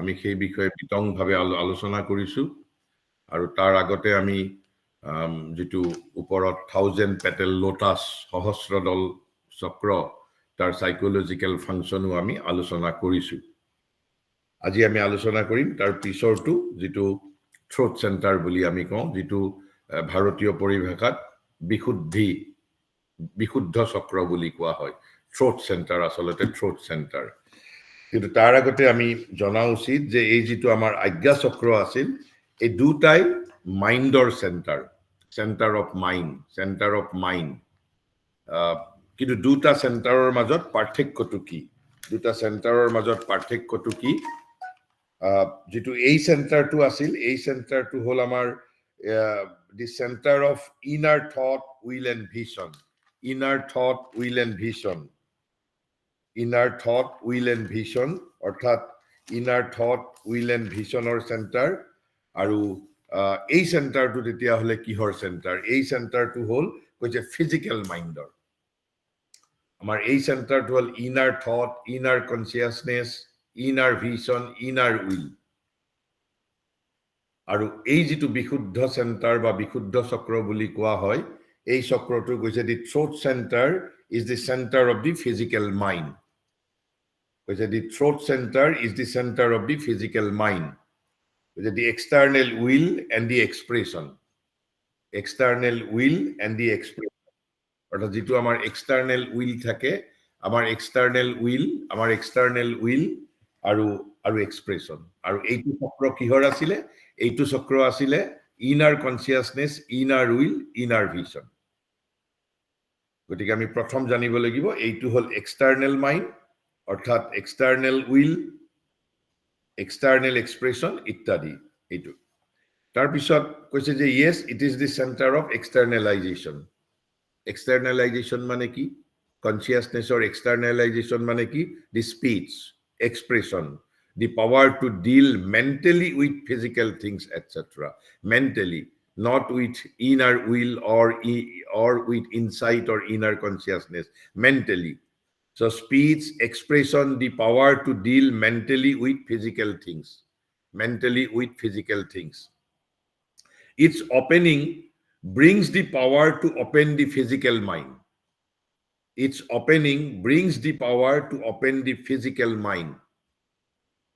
আমি সেই বিষয়ে বিতংভাৱে আলোচনা কৰিছো আৰু তাৰ আগতে আমি যেটো ওপৰত 1000 পেটেল লোটাস সহস্ৰদল চক্ৰ তাৰ সাইকোলজিক্যাল ফাংশনও আমি আলোচনা কৰিছো আজি আমি আলোচনা কৰিম তাৰ পিছৰটো যেটো থ্ৰোট সেন্টাৰ বুলি আমি কওঁ যেটো ভাৰতীয় পৰিভাষাত বিশুদ্ধ চক্ৰ বুলি কোৱা হয় থ্ৰোট সেন্টাৰ আসলতে থ্ৰোট সেন্টাৰ কিন্তু তাৰ আগতে আমি জনা উচিত যে এই যেটো আমাৰ আজ্ঞা চক্ৰ আছিল এই দুটাই মাইন্ডৰ সেন্টাৰ অফ মাইন্ড কিন্তু দুটা সেন্টাৰৰ মাজত পাৰ্থক্যটো কি দুটা সেন্টাৰৰ মাজত পাৰ্থক্যটো কি যেটো এই সেন্টাৰটো আছিল এই সেন্টাৰটো হল আমাৰ the center of inner thought will and vision অৰ্থাৎ inner thought will and visionৰ সেন্টাৰ আৰু এই সেন্টাৰটো তেতিয়া হলে কিহৰ সেন্টাৰ এই সেন্টাৰটো হল কৈছে ফিজিক্যাল মাইন্ডৰ আমাৰ এই সেন্টাৰটো হল inner thought inner consciousness inner vision inner will আৰু এই যেটো বিশুদ্ধ সেন্টাৰ বা বিশুদ্ধ চক্ৰ বুলি কোৱা হয় এই চক্ৰটো কৈছে দি throat centre is the center of the physical mind কৈছে the throat center is the center of the physical mind কৈছে the external will and the expression অৰ্থাৎ যেটো আমাৰ এক্সটাৰ্নাল উইল থাকে আমাৰ এক্সটাৰ্নাল উইল আৰু এক্সপ্ৰেছন আৰু এইটো চক্ৰ কিহৰ আছিলে এইটো চক্ৰ আছিলে inner consciousness inner will inner vision গতিকে আমি প্ৰথম জানিব লাগিব এইটো হল এক্সটাৰ্নাল মাইন্ড অৰ্থাৎ এক্সটাৰ্নাল উইল এক্সটাৰ্নাল এক্সপ্ৰেছন ইত্যাদি এইটো তাৰ পিছত কৈছে যে yes it is the center of externalization মানে কি consciousness or externalization মানে কি the speech expression the power to deal mentally with physical things etc mentally not with inner will or with insight or inner consciousness mentally so speech expression the power to deal mentally with physical things its opening brings the power to open the physical mind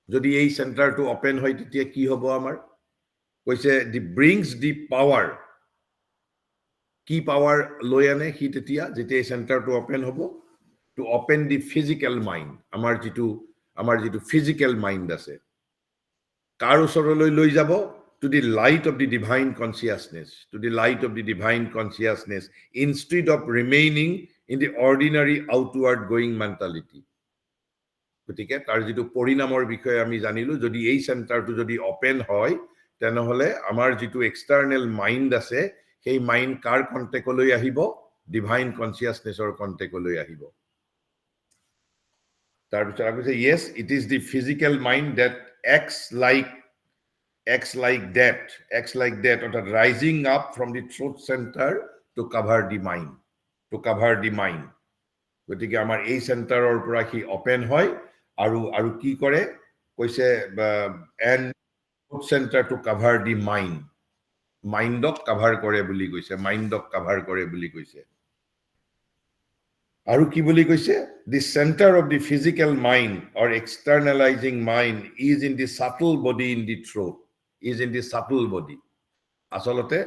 যদি এই সেন্টাৰটো open হয় তেতিয়া কি হ'ব আমাৰ কৈছে দি brings the power কি power লৈ আনে হি তেতিয়া যেতিয়া এই সেন্টাৰটো ওপেন হ'ব to open the physical mind আমাৰ যেটো physical mind আছে কাৰ ওচৰলৈ লৈ যাব to the light of the divine consciousness instead of remaining in the ordinary outward going mentality গতিকে তাৰ যেটো পৰিণামৰ বিষয়ে আমি জানিলো যদি এই সেন্টাৰটো যদি ওপেন হয় তেনেহলে আমাৰ যেটো এক্সটাৰ্নাল মাইন্ড আছে সেই মাইন্ড কাৰ কন্টেক্টলৈ আহিব ডিভাইন কনসিয়াসনেসৰ কন্টেক্টলৈ আহিব তাৰ পিছত আমি যে yes it is the physical mind that acts like that অৰ্থাৎ rising up from the throat center to cover the mind গতিকে আমাৰ এই সেন্টাৰৰ পৰা কি ওপেন হয় আৰু কি কৰে কৈছে and throat center to cover the mindক কভাৰ কৰে বুলি কৈছে আৰু কি বুলি কৈছে the center of the physical mind or externalizing mind is in the subtle body in the throat আসলতে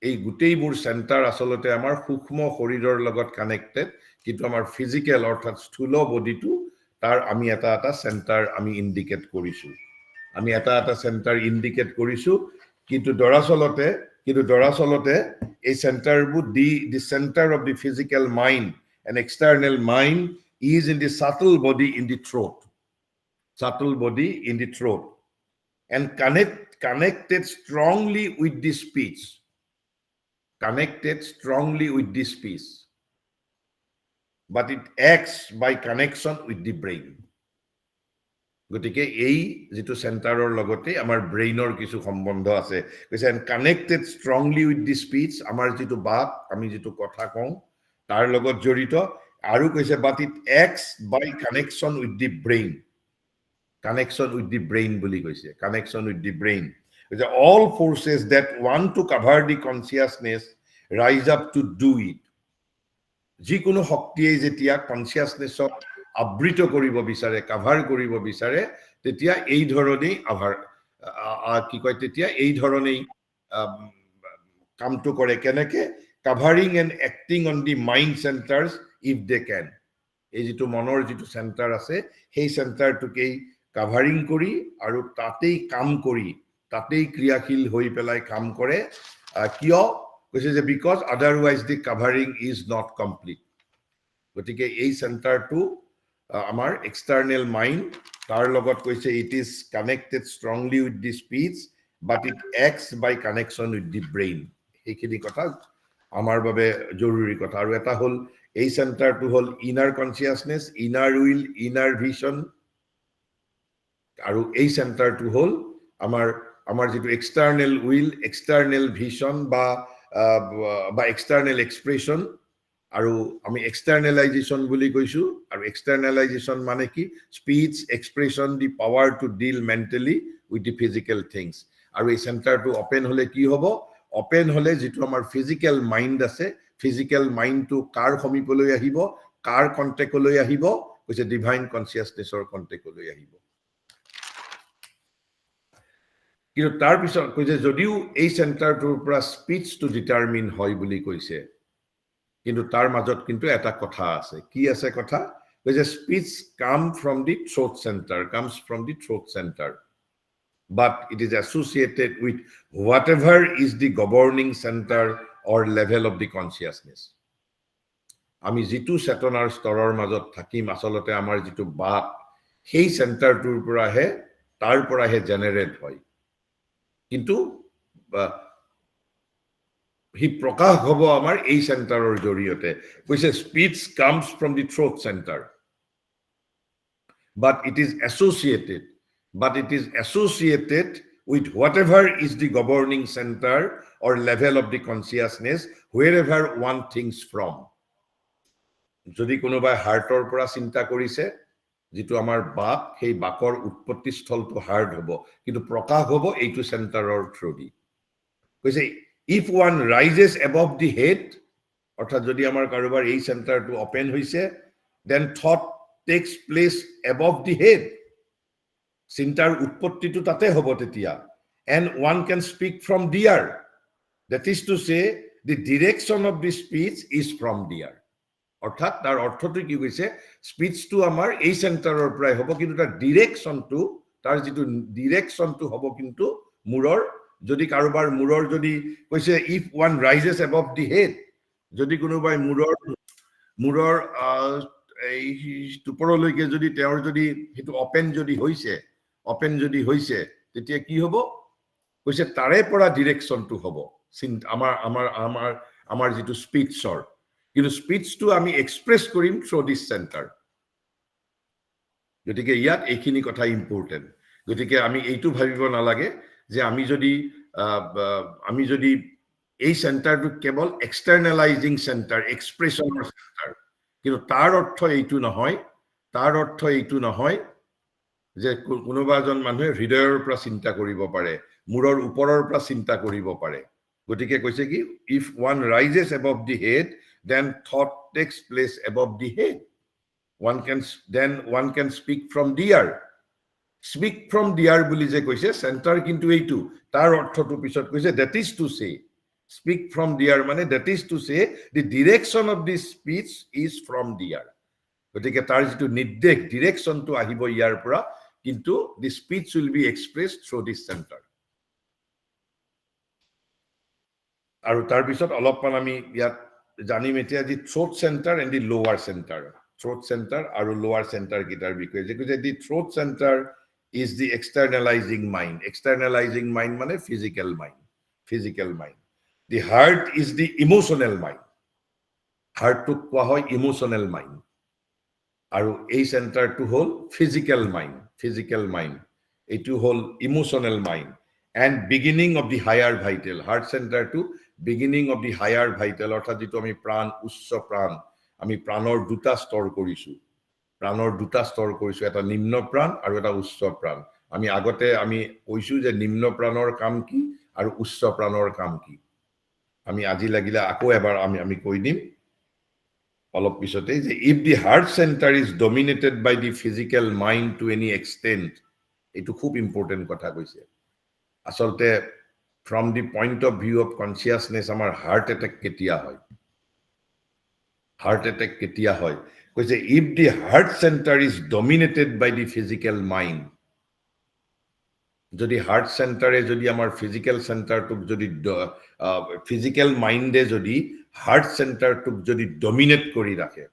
এই গুটেইবোৰ সেন্টাৰ আসলতে আমাৰ সূক্ষ্ম শৰীৰৰ লগত কানেক্টেড কিন্তু আমাৰ ফিজিক্যাল অৰ্থাৎ স্থূল বডিটো তাৰ আমি এটা সেন্টাৰ আমি ইন্ডিকেট কৰিছো কিন্তু দৰাচলতে এই সেন্টাৰবোৰ the center of the physical mind and external mind is in the subtle body in the throat and connected strongly with the speech but it acts by connection with the brain গতিকে এই যেটো সেন্টাৰৰ লগতে আমাৰ ব্ৰেইনৰ কিছু সম্বন্ধ আছে কৈছে and connected strongly with the speech আমাৰ যেটো বাক আমি যেটো কথা কওঁ তাৰ লগত জড়িত আৰু কৈছে but it acts by connection with the brain connection with the brain বুলি কৈছে connection with the brain all forces that want to cover the consciousness rise up to do it যিকোনো শক্তিয়ে যেতিয়া কনসিয়াসনেসক আবৃত কৰিব বিচাৰে কভাৰ কৰিব বিচাৰে তেতিয়া এই ধৰণেই কি কয় তেতিয়া এই ধৰণেই কামটো কৰে কেনেকে covering and acting on the mind centers if they can এই যেটো মনৰ যেটো সেন্টাৰ আছে সেই সেন্টাৰটোকেই কভাৰিং কৰি আৰু তাতেই কাম কৰি তাতেই ক্ৰিয়াশীল হৈ পেলাই কাম কৰে কিয় কৈছে যে because otherwise the covering is not complete গতিকে এই সেন্টাৰটো আমাৰ এক্সটাৰ্নাল মাইন্ড তাৰ লগত কৈছে it is connected strongly with the speech but it acts by connection with the brain এইখিনি কথা আমাৰ বাবে জৰুৰী কথা আৰু এটা হল এই সেন্টাৰটো হল inner consciousness inner will inner vision আৰু এই সেন্টাৰটো হল আমাৰ যেটো এক্সটাৰ্নাল উইল এক্সটাৰ্নাল ভিজন বা এক্সটাৰ্নাল এক্সপ্ৰেছন আৰু আমি এক্সটাৰ্নালাইজেশন বুলি কৈছো আৰু এক্সটাৰ্নালাইজেশন মানে কি speech expression the power to deal mentally with the physical things আৰু এই সেন্টাৰটো ওপেন হলে কি হ'ব ওপেন হলে যেটো আমাৰ ফিজিক্যাল মাইন্ড আছে ফিজিক্যাল মাইন্ডটো কাৰ সমীপলৈ আহিব কাৰ কন্টেক্টলৈ আহিব কৈছে ডিভাইন কনসিয়াসনেসৰ কন্টেক্টলৈ আহিব কিন্তু তাৰ পিছত কৈছে যদিও এই সেন্টাৰটোৰ পৰা স্পিচটো ডিটাৰমিন হয় বুলি কৈছে কিন্তু তাৰ মাজত কিন্তু এটা কথা আছে কি আছে কথা কৈছে speech come from the throat centre comes from the throat centre but it is associated with whatever is the governing center or level of the consciousness আমি যেটো চেতনাৰ স্তৰৰ মাজত থাকিম আসলতে আমাৰ যেটো বাক সেই সেন্টাৰটোৰ পৰাহে তাৰ পৰাহে জেনাৰেট হয় কিন্তু হি প্ৰকাশ হ'ব আমাৰ এই সেন্টাৰৰ জৰিয়তে কৈছে speech comes from the throat centre but it is associated with whatever is the governing center or level of the consciousness wherever one thinks from যদি কোনোবাই হাৰ্টৰ পৰা চিন্তা কৰিছে যেটো আমাৰ বাক সেই বাকৰ উৎপত্তি স্থলটো হাৰ্ট হ'ব কিন্তু প্ৰকাশ হ'ব এইটো সেন্টাৰৰ থ্ৰুদি কৈছে if one rises above the head অৰ্থাৎ যদি আমাৰ কাৰোবাৰ এই সেন্টাৰটো ওপেন হৈছে then thought takes place above the head চিন্তাৰ উৎপত্তিটো তাতে হ'ব তেতিয়া and one can speak from there that is to say the direction of the speech is from there অৰ্থাৎ তাৰ অৰ্থটো কি কৈছে স্পিচটো আমাৰ এই সেন্টাৰৰ পৰাই হ'ব কিন্তু তাৰ ডিৰেকশনটো তাৰ যেটো ডিৰেকশনটো হ'ব কিন্তু মুৰৰ যদি কাৰোবাৰ মুৰৰ যদি কৈছে if one rises above the head যদি কোনোবাই মুৰৰ এই টুপৰলৈকে যদি তেওঁৰ যদি হেতু ওপেন যদি হৈছে তেতিয়া কি হ'ব কৈছে তাৰে পৰা ডিৰেকশনটো হ'ব আমাৰ যেটো স্পিচৰ কিন্তু স্পিচটো আমি এক্সপ্ৰেছ কৰিম থ্ৰু দিস সেন্টাৰ গতিকে ইয়াত এইখিনি কথা ইম্পৰ্টেন্ট গতিকে আমি এইটো ভাবিব নালাগে যে আমি যদি এই সেন্টাৰটো কেৱল এক্সটাৰ্নালাইজিং সেন্টাৰ এক্সপ্ৰেছনৰ সেন্টাৰ কিন্তু তাৰ অৰ্থ এইটো নহয় যে কোনোবা এজন মানুহে হৃদয়ৰ পৰা চিন্তা কৰিব পাৰে মুৰৰ ওপৰৰ পৰা চিন্তা কৰিব পাৰে গতিকে কৈছে কি if one rises above the head then thought takes place above the head one can speak from there বুলি যে কৈছে সেন্টাৰ কিন্তু এইটো তাৰ অৰ্থটো পিছত কৈছে that is to say speak from there মানে that is to say the direction of this speech is from there গতিকে তাৰ যেটো নিৰ্দেশ ডিৰেকশনটো আহিব ইয়াৰ পৰা কিন্তু the speech will be expressed through this center আৰু তাৰ পিছত অলপমান আমি ইয়াত জানিম এতিয়া যে থ্ৰোট সেন্টাৰ এণ্ড দি লোৱাৰ সেন্টাৰ থ্ৰোট সেন্টাৰ আৰু লোৱাৰ সেন্টাৰ গিটাৰ বিষয়ে যে কৈছে দি throat centre is the externalizing mind মানে physical mind the heart is the emotional mind heart to কোৱা হয় emotional mind আৰু এই সেন্টাৰটো হল physical mind এটো হল emotional mind and beginning of the higher vital heart center to beginning of the higher vital অৰ্থাৎ যেটো আমি প্ৰাণ উচ্চ প্ৰাণ আমি প্ৰাণৰ দুটা স্তৰ কৰিছো প্ৰাণৰ দুটা স্তৰ কৰিছো, এটা নিম্ন প্ৰাণ আৰু এটা উচ্চ প্ৰাণ। আমি আগতে আমি কৈছো যে নিম্ন প্ৰাণৰ কাম কি আৰু উচ্চ প্ৰাণৰ কাম কি। আমি আজি লাগিলে আকৌ এবাৰ আমি কৈ দিম অলপ পিছতে যে if the heart center is dominated by the physical mind to any extent, এইটো খুব ইম্পৰ্টেণ্ট কথা কৈছে। আসলতে from the point of view of consciousness আমাৰ হাৰ্ট এটেক কেতিয়া হয়, হাৰ্ট এটেক কেতিয়া হয় কৈছে if the heart center is dominated by the physical mind, যদি হার্ট সেন্টারে যদি আমার ফিজিক্যাল সেন্টারটুক যদি ফিজিক্যাল মাইন্ডে যদি হার্ট সেন্টারটুক যদি ডমিনেট কৰি ৰাখে,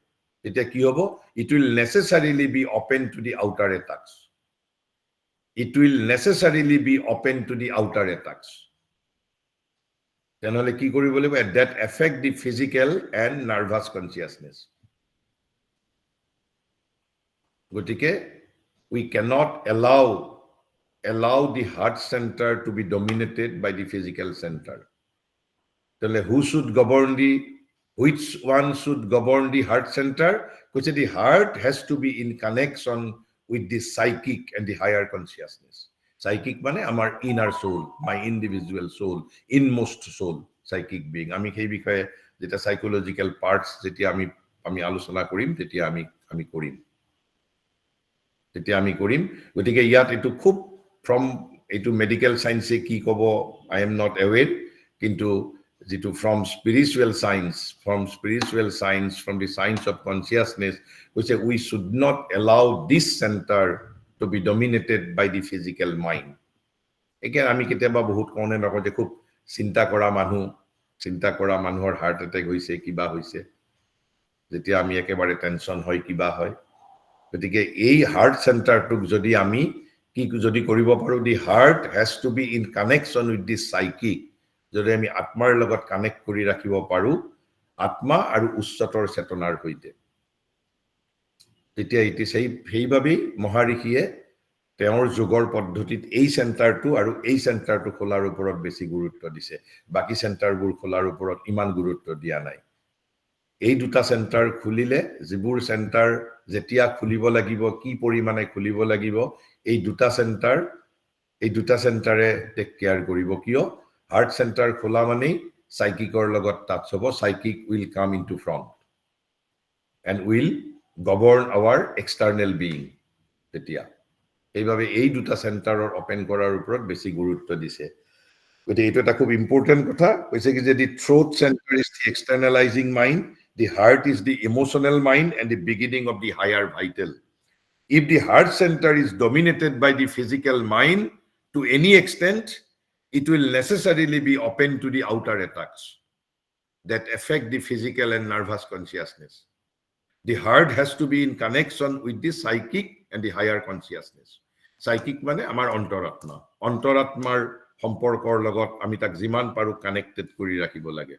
তেতিয়া কি হ'ব? It will necessarily be open to the outer attacks. It will necessarily be open to the outer attacks. তেনেহলে কি কৰিব লাগিব? That effect the physical and nervous consciousness. গতিকে we cannot allow the heart center to be dominated by the physical center. Then which one should govern the heart center? Because the heart has to be in connection with the psychic and the higher consciousness. Psychic মানে আমার inner soul, my individual soul, inmost soul, psychic being. আমি সেই বিষয়ে যেটা psychological parts যেটা আমি আলোচনা কৰিম তেতিয়া আমি কৰিম। গতিকে ইয়াত এইটো খুব from এইটো মেডিকেল সায়েন্সে কি কব I am not aware, কিন্তু যেটো from spiritual science, from the science of consciousness, which we should not allow this center to be dominated by the physical mind. Again, আমি কেতিয়াবা বহুত কোনে নকয় যে খুব চিন্তা কৰা মানুহৰ হাৰ্ট এটেক হৈছে, কিবা হৈছে, যেতিয়া আমি একেবাৰে টেনশন হয়, কিবা হয়। গতিকে এই হাৰ্ট সেন্টাৰটুক যদি আমি কি যদি কৰিব পাৰো, দি heart has to be in connection with the psychic. যদি আমি আত্মাৰ লগত কানেক্ট কৰি ৰাখিব পাৰো, আত্মা আৰু উচ্চতৰ চেতনাৰ সৈতে, তেতিয়া এটি সেইভাবেই মহাৰিষিয়ে তেওঁৰ যোগৰ পদ্ধতিত এই সেন্টাৰটো আৰু এই সেন্টাৰটো খোলাৰ ওপৰত বেছি গুৰুত্ব দিছে। বাকি সেন্টাৰবোৰ খোলাৰ ওপৰত ইমান গুৰুত্ব দিয়া নাই। এই দুটা সেন্টাৰ খুলিলে, যিবোৰ সেন্টাৰ যেতিয়া খুলিব লাগিব, কি পৰিমাণে খুলিব লাগিব, এই দুটা সেন্টাৰে টেক কেয়াৰ কৰিব। কিয়? হাৰ্ট সেন্টাৰ খোলা মানেই সাইকিকৰ লগত টাচ হ'ব। Psychic will come into front and will govern our external being. তেতিয়া এইভাবে এই দুটা সেন্টাৰৰ ওপেন কৰাৰ ওপৰত বেছি গুৰুত্ব দিছে। গতিকে এইটো এটা খুব ইম্পৰ্টেণ্ট কথা কৈছে কি যে the throat centre is the externalising mind, the heart is the emotional mind and the beginning of the higher vital. If the heart center is dominated by the physical mind to any extent, it will necessarily be open to the outer attacks that affect the physical and nervous consciousness. The heart has to be in connection with the psychic and the higher consciousness. Psychic মানে আমাৰ অন্তৰাত্মা। অন্তৰাত্মাৰ সম্পৰ্কৰ লগত আমি তাক যিমান পাৰো connected কৰি ৰাখিব লাগে,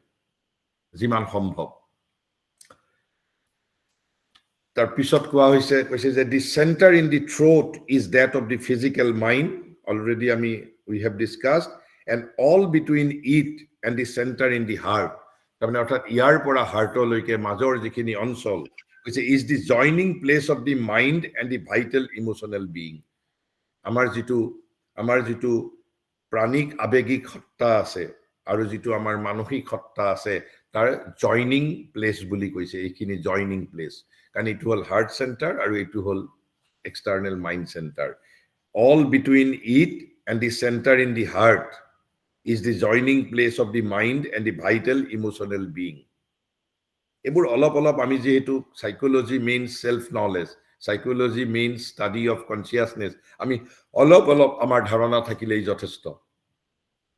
যিমান সম্ভৱ। তাৰ পিছত কোৱা হৈছে কৈছে যে the center in the throat is that of the physical mind. Already we have discussed, and all between it and the center in the heart, তাৰমানে অৰ্থাৎ ইয়াৰ পৰা হাৰ্টলৈকে মাজৰ যিখিনি অঞ্চল কৈছে is the joining place of the mind and the vital emotional being. আমাৰ যিটো প্ৰাণিক আবেগিক সত্তা আছে আৰু যিটো আমাৰ মানসিক সত্তা আছে, তাৰ জয়নিং প্লেস বুলি কৈছে। এইখিনি জয়নিং প্লেস, কাৰণ এইটো হল হাৰ্ট সেন্টাৰ আৰু এইটো হল external mind centre. All between it and the centre in the heart is the joining place of the mind and the vital emotional being. এইবোৰ অলপ আমি যেহেতু psychology means self knowledge, psychology means study of consciousness, আমি অলপ আমাৰ ধাৰণা থাকিলেই যথেষ্ট।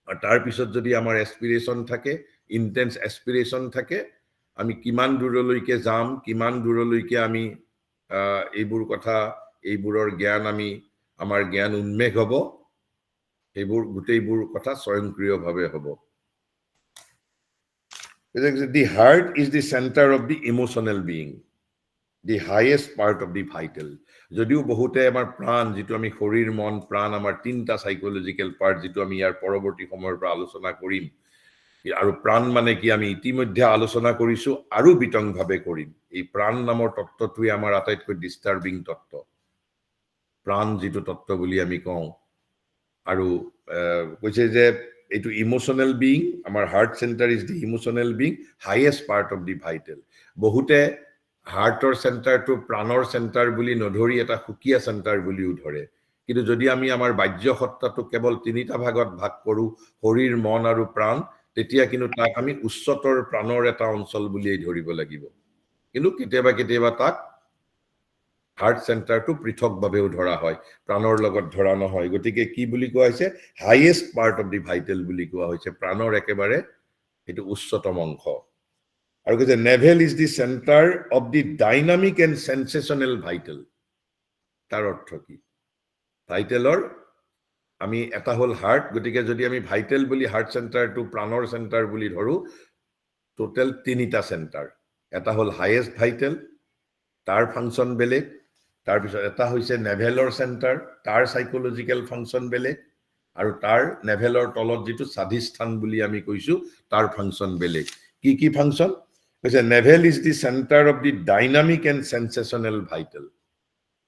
আৰ তাৰ পিছত যদি আমাৰ এসপিৰেশন থাকে, ইন্টেন্স এসপিৰেশন থাকে, আমি কিমান দূৰলৈকে যাম, কিমান দূৰলৈকে আমি এইবোৰৰ জ্ঞান আমাৰ জ্ঞান উন্মেষ হ'ব, গোটেইবোৰ কথা স্বয়ংক্ৰিয়ভাৱে হ'ব। The heart is the center of the emotional being, the highest part of the vital. যদিও বহুতে আমাৰ প্ৰাণ, যেটো আমি শৰীৰ মন প্ৰাণ, আমাৰ তিনটা সাইকোলজিক্যাল পাৰ্ট, যেটো আমি ইয়াৰ পৰৱৰ্তী সময়ৰ পৰা আলোচনা কৰিম, আৰু প্ৰাণ মানে কি আমি ইতিমধ্যে আলোচনা কৰিছো আৰু বিতংভাৱে কৰিম এই প্ৰাণ নামৰ তত্ত্বটোৱে আমাৰ আটাইতকৈ ডিস্টাৰ্বিং তত্ত্ব প্ৰাণ যিটো তত্ত্ব বুলি আমি কওঁ আৰু কৈছে যে এইটো ইমোশনাল বিং আমাৰ heart centre is the emotional being highest part of the vital বহুতে হাৰ্টৰ চেণ্টাৰটো প্ৰাণৰ চেণ্টাৰ বুলি নধৰি এটা সুকীয়া চেণ্টাৰ বুলিও ধৰে কিন্তু যদি আমি আমাৰ বাহ্য সত্তাটো কেৱল তিনিটা ভাগত ভাগ কৰোঁ শৰীৰ মন আৰু প্ৰাণ তেতিয়া কিন্তু তাক আমি উচ্চতৰ প্ৰাণৰ এটা অঞ্চল বুলিয়েই ধৰিব লাগিব কিন্তু কেতিয়াবা কেতিয়াবা তাক হাৰ্ট চেণ্টাৰটো পৃথকভাৱেও ধৰা হয় প্ৰাণৰ লগত ধৰা নহয় গতিকে কি বুলি কোৱা হৈছে highest part of the vital বুলি কোৱা হৈছে প্ৰাণৰ একেবাৰে এইটো উচ্চতম অংশ আৰু কৈছে navel is the centre of the dynamic and sensational vital তাৰ অৰ্থ কি ভাইটেলৰ আমি এটা হল হাৰ্ট গতিকে যদি আমি ভাইটেল বুলি হাৰ্ট চেণ্টাৰটো প্ৰাণৰ চেণ্টাৰ বুলি ধৰো টোটেল তিনিটা চেণ্টাৰ এটা হল হাইয়েষ্ট ভাইটেল তাৰ ফাংচন বেলেগ তাৰ পিছত এটা হৈছে নেভেলৰ চেণ্টাৰ তাৰ সাইকোলজিক্যাল ফাংচন বেলেগ আৰু তাৰ নেভেলৰ তলত যিটো স্বাধিষ্ঠান বুলি আমি কৈছো তাৰ ফাংচন বেলেগ কি ফাংচন কৈছে navel is the centre of the dynamic and sensational vital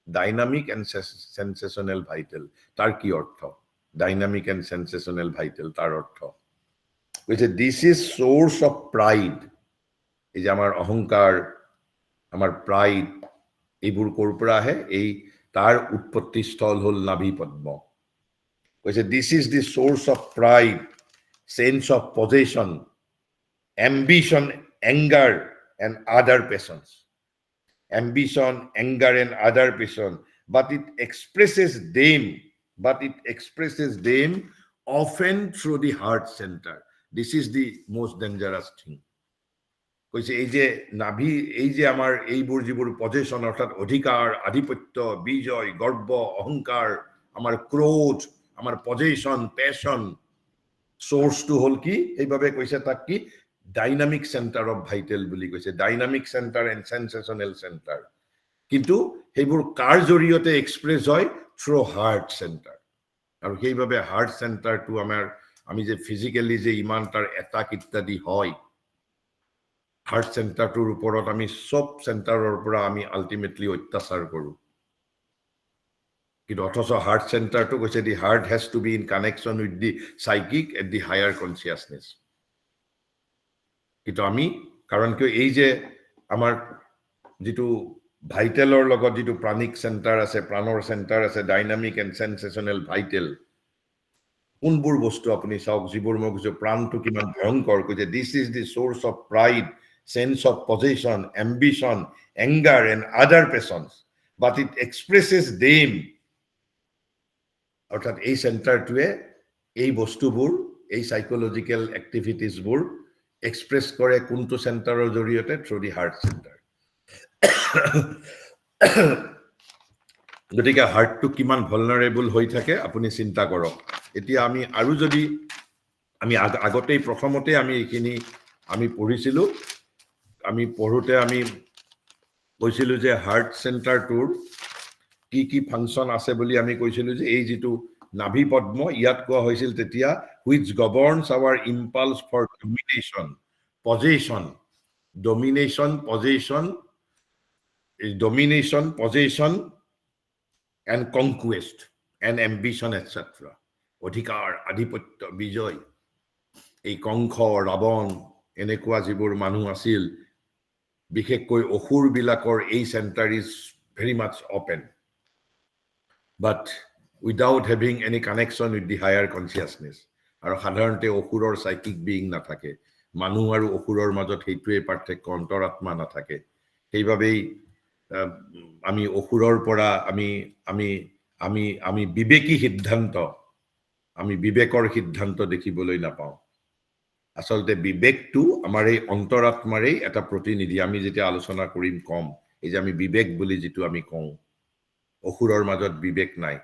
dynamic and sensational vital তাৰ কি অৰ্থ ডাইনামিক এণ্ড সেনসেশনেল ভাইটেল তাৰ অৰ্থ কৈছে this is source of pride এই যে আমাৰ অহংকাৰ আমাৰ প্ৰাইড এইবোৰ ক'ৰ পৰা আহে এই তাৰ উৎপত্তি স্থল হল নাভি পদ্ম কৈছে this is the source of pride sense of possession ambition anger and other passions ambition anger and other passion but it expresses them often through the heart center this is the most dangerous thing কৈছে এই যে নাভি এই যে আমাৰ এইবোৰ যিবোৰ possession অৰ্থাৎ অধিকাৰ আধিপত্য বিজয় গৰ্ব অহংকাৰ আমাৰ ক্ৰোধ আমাৰ পজেশন প্যাশন সোৰ্সটো হল কি এইভাবে কৈছে তাক কি ডাইনামিক চেণ্টাৰ অফ ভাইটেল বুলি কৈছে ডাইনামিক চেণ্টাৰ এণ্ড সেনসেশনেল চেণ্টাৰ কিন্তু সেইবোৰ কাৰ জৰিয়তে এক্সপ্ৰেছ হয় থ্ৰু হাৰ্ট চেণ্টাৰ আৰু সেইভাবে হাৰ্ট চেণ্টাৰটো আমাৰ আমি যে ফিজিক্যালি যে ইমান তাৰ এটাক ইত্যাদি হয় হাৰ্ট চেণ্টাৰটোৰ ওপৰত আমি সব চেণ্টাৰৰ পৰা আমি আলটিমেটলি অত্যাচাৰ কৰোঁ কিন্তু অথচ হাৰ্ট চেণ্টাৰটো কৈছে the heart has to be in connection with the psychic at the higher consciousness কিন্তু আমি কাৰণ কিয় এই যে আমাৰ যেটো ভাইটেলৰ লগত যেটো প্ৰাণিক চেণ্টাৰ আছে প্ৰাণৰ চেণ্টাৰ আছে ডাইনামিক এণ্ড সেনসেশনেল ভাইটেল কোনবোৰ বস্তু আপুনি চাওক যিবোৰ মই কৈছো প্ৰাণটো কিমান ভয়ংকৰ কৈছে this is the source of pride sense of possession ambition anger and other passions but it এক্সপ্ৰেছেছ them অৰ্থাৎ এই চেণ্টাৰটোৱে এই বস্তুবোৰ এই সাইকোলজিক্যাল এক্টিভিটিজবোৰ এক্সপ্ৰেছ কৰে কোনটো চেণ্টাৰৰ জৰিয়তে থ্ৰু দি হাৰ্ট চেণ্টাৰ গতিকে হাৰ্টটো কিমান ভালনাৰেবল হৈ থাকে আপুনি চিন্তা কৰক এতিয়া আমি আৰু যদি আমি আগতেই প্ৰথমতে আমি এইখিনি আমি পঢ়িছিলো আমি পঢ়োতে আমি কৈছিলো যে হাৰ্ট চেণ্টাৰটোৰ কি ফাংচন আছে বুলি আমি কৈছিলো যে এই যেটো নাভি পদ্ম ইয়াত কোৱা হৈছিল তেতিয়া which governs our impulse for domination possession and conquest and ambition etc অধিকাৰ আধিপত্য বিজয় এই কংখ ৰাৱণ এনেকুৱা যিবোৰ মানুহ আছিল বিশেষকৈ অসুৰ বিলাকৰ এই centre is very much open but without having any connection with the higher consciousness আৰু সাধাৰণতে অসুৰৰ সাইকিক বিং নাথাকে মানুহ আৰু অসুৰৰ মাজত হেতুৱে পাৰ্থক্য অন্তৰাত্মা নাথাকে সেইভাবেই আমি অসুৰৰ পৰা আমি বিবেকী সিদ্ধান্ত আমি বিবেকৰ সিদ্ধান্ত দেখিবলৈ নাপাওঁ আসলতে বিবেকটো আমাৰ এই অন্তৰাত্মাৰেই এটা প্ৰতিনিধি আমি যেতিয়া আলোচনা কৰিম কম এই যে আমি বিবেক বুলি যেটো আমি কওঁ অসুৰৰ মাজত বিবেক নাই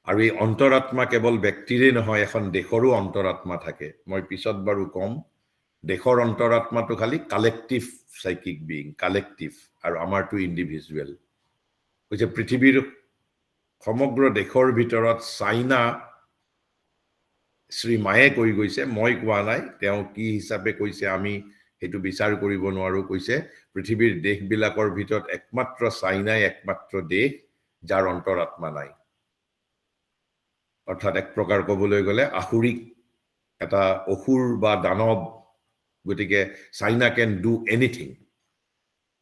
আৰু এই অন্তৰাত্মা কেৱল ব্যক্তিৰে নহয় এখন দেশৰো অন্তৰাত্মা থাকে মই পিছত বাৰু কম দেশৰ অন্তৰাত্মাটো খালি কালেক্টিভ সাইকিক বিং কালেক্টিভ আৰু আমাৰটো ইন্ডিভিজুৱেল কৈছে পৃথিৱীৰ সমগ্ৰ দেশৰ ভিতৰত চাইনা শ্ৰী মায়ে কৈ গৈছে, মই কোৱা নাই। তেওঁ কি হিচাপে কৈছে আমি সেইটো বিচাৰ কৰিব নোৱাৰো। কৈছে পৃথিৱীৰ দেশবিলাকৰ ভিতৰত একমাত্ৰ চাইনাই একমাত্ৰ দেশ যাৰ অন্তৰাত্মা নাই। অৰ্থাৎ এক প্ৰকাৰ ক'বলৈ গ'লে আসুৰিক এটা অসুৰ বা দানৱ। গতিকে চাইনা কেন ডু এনিথিং।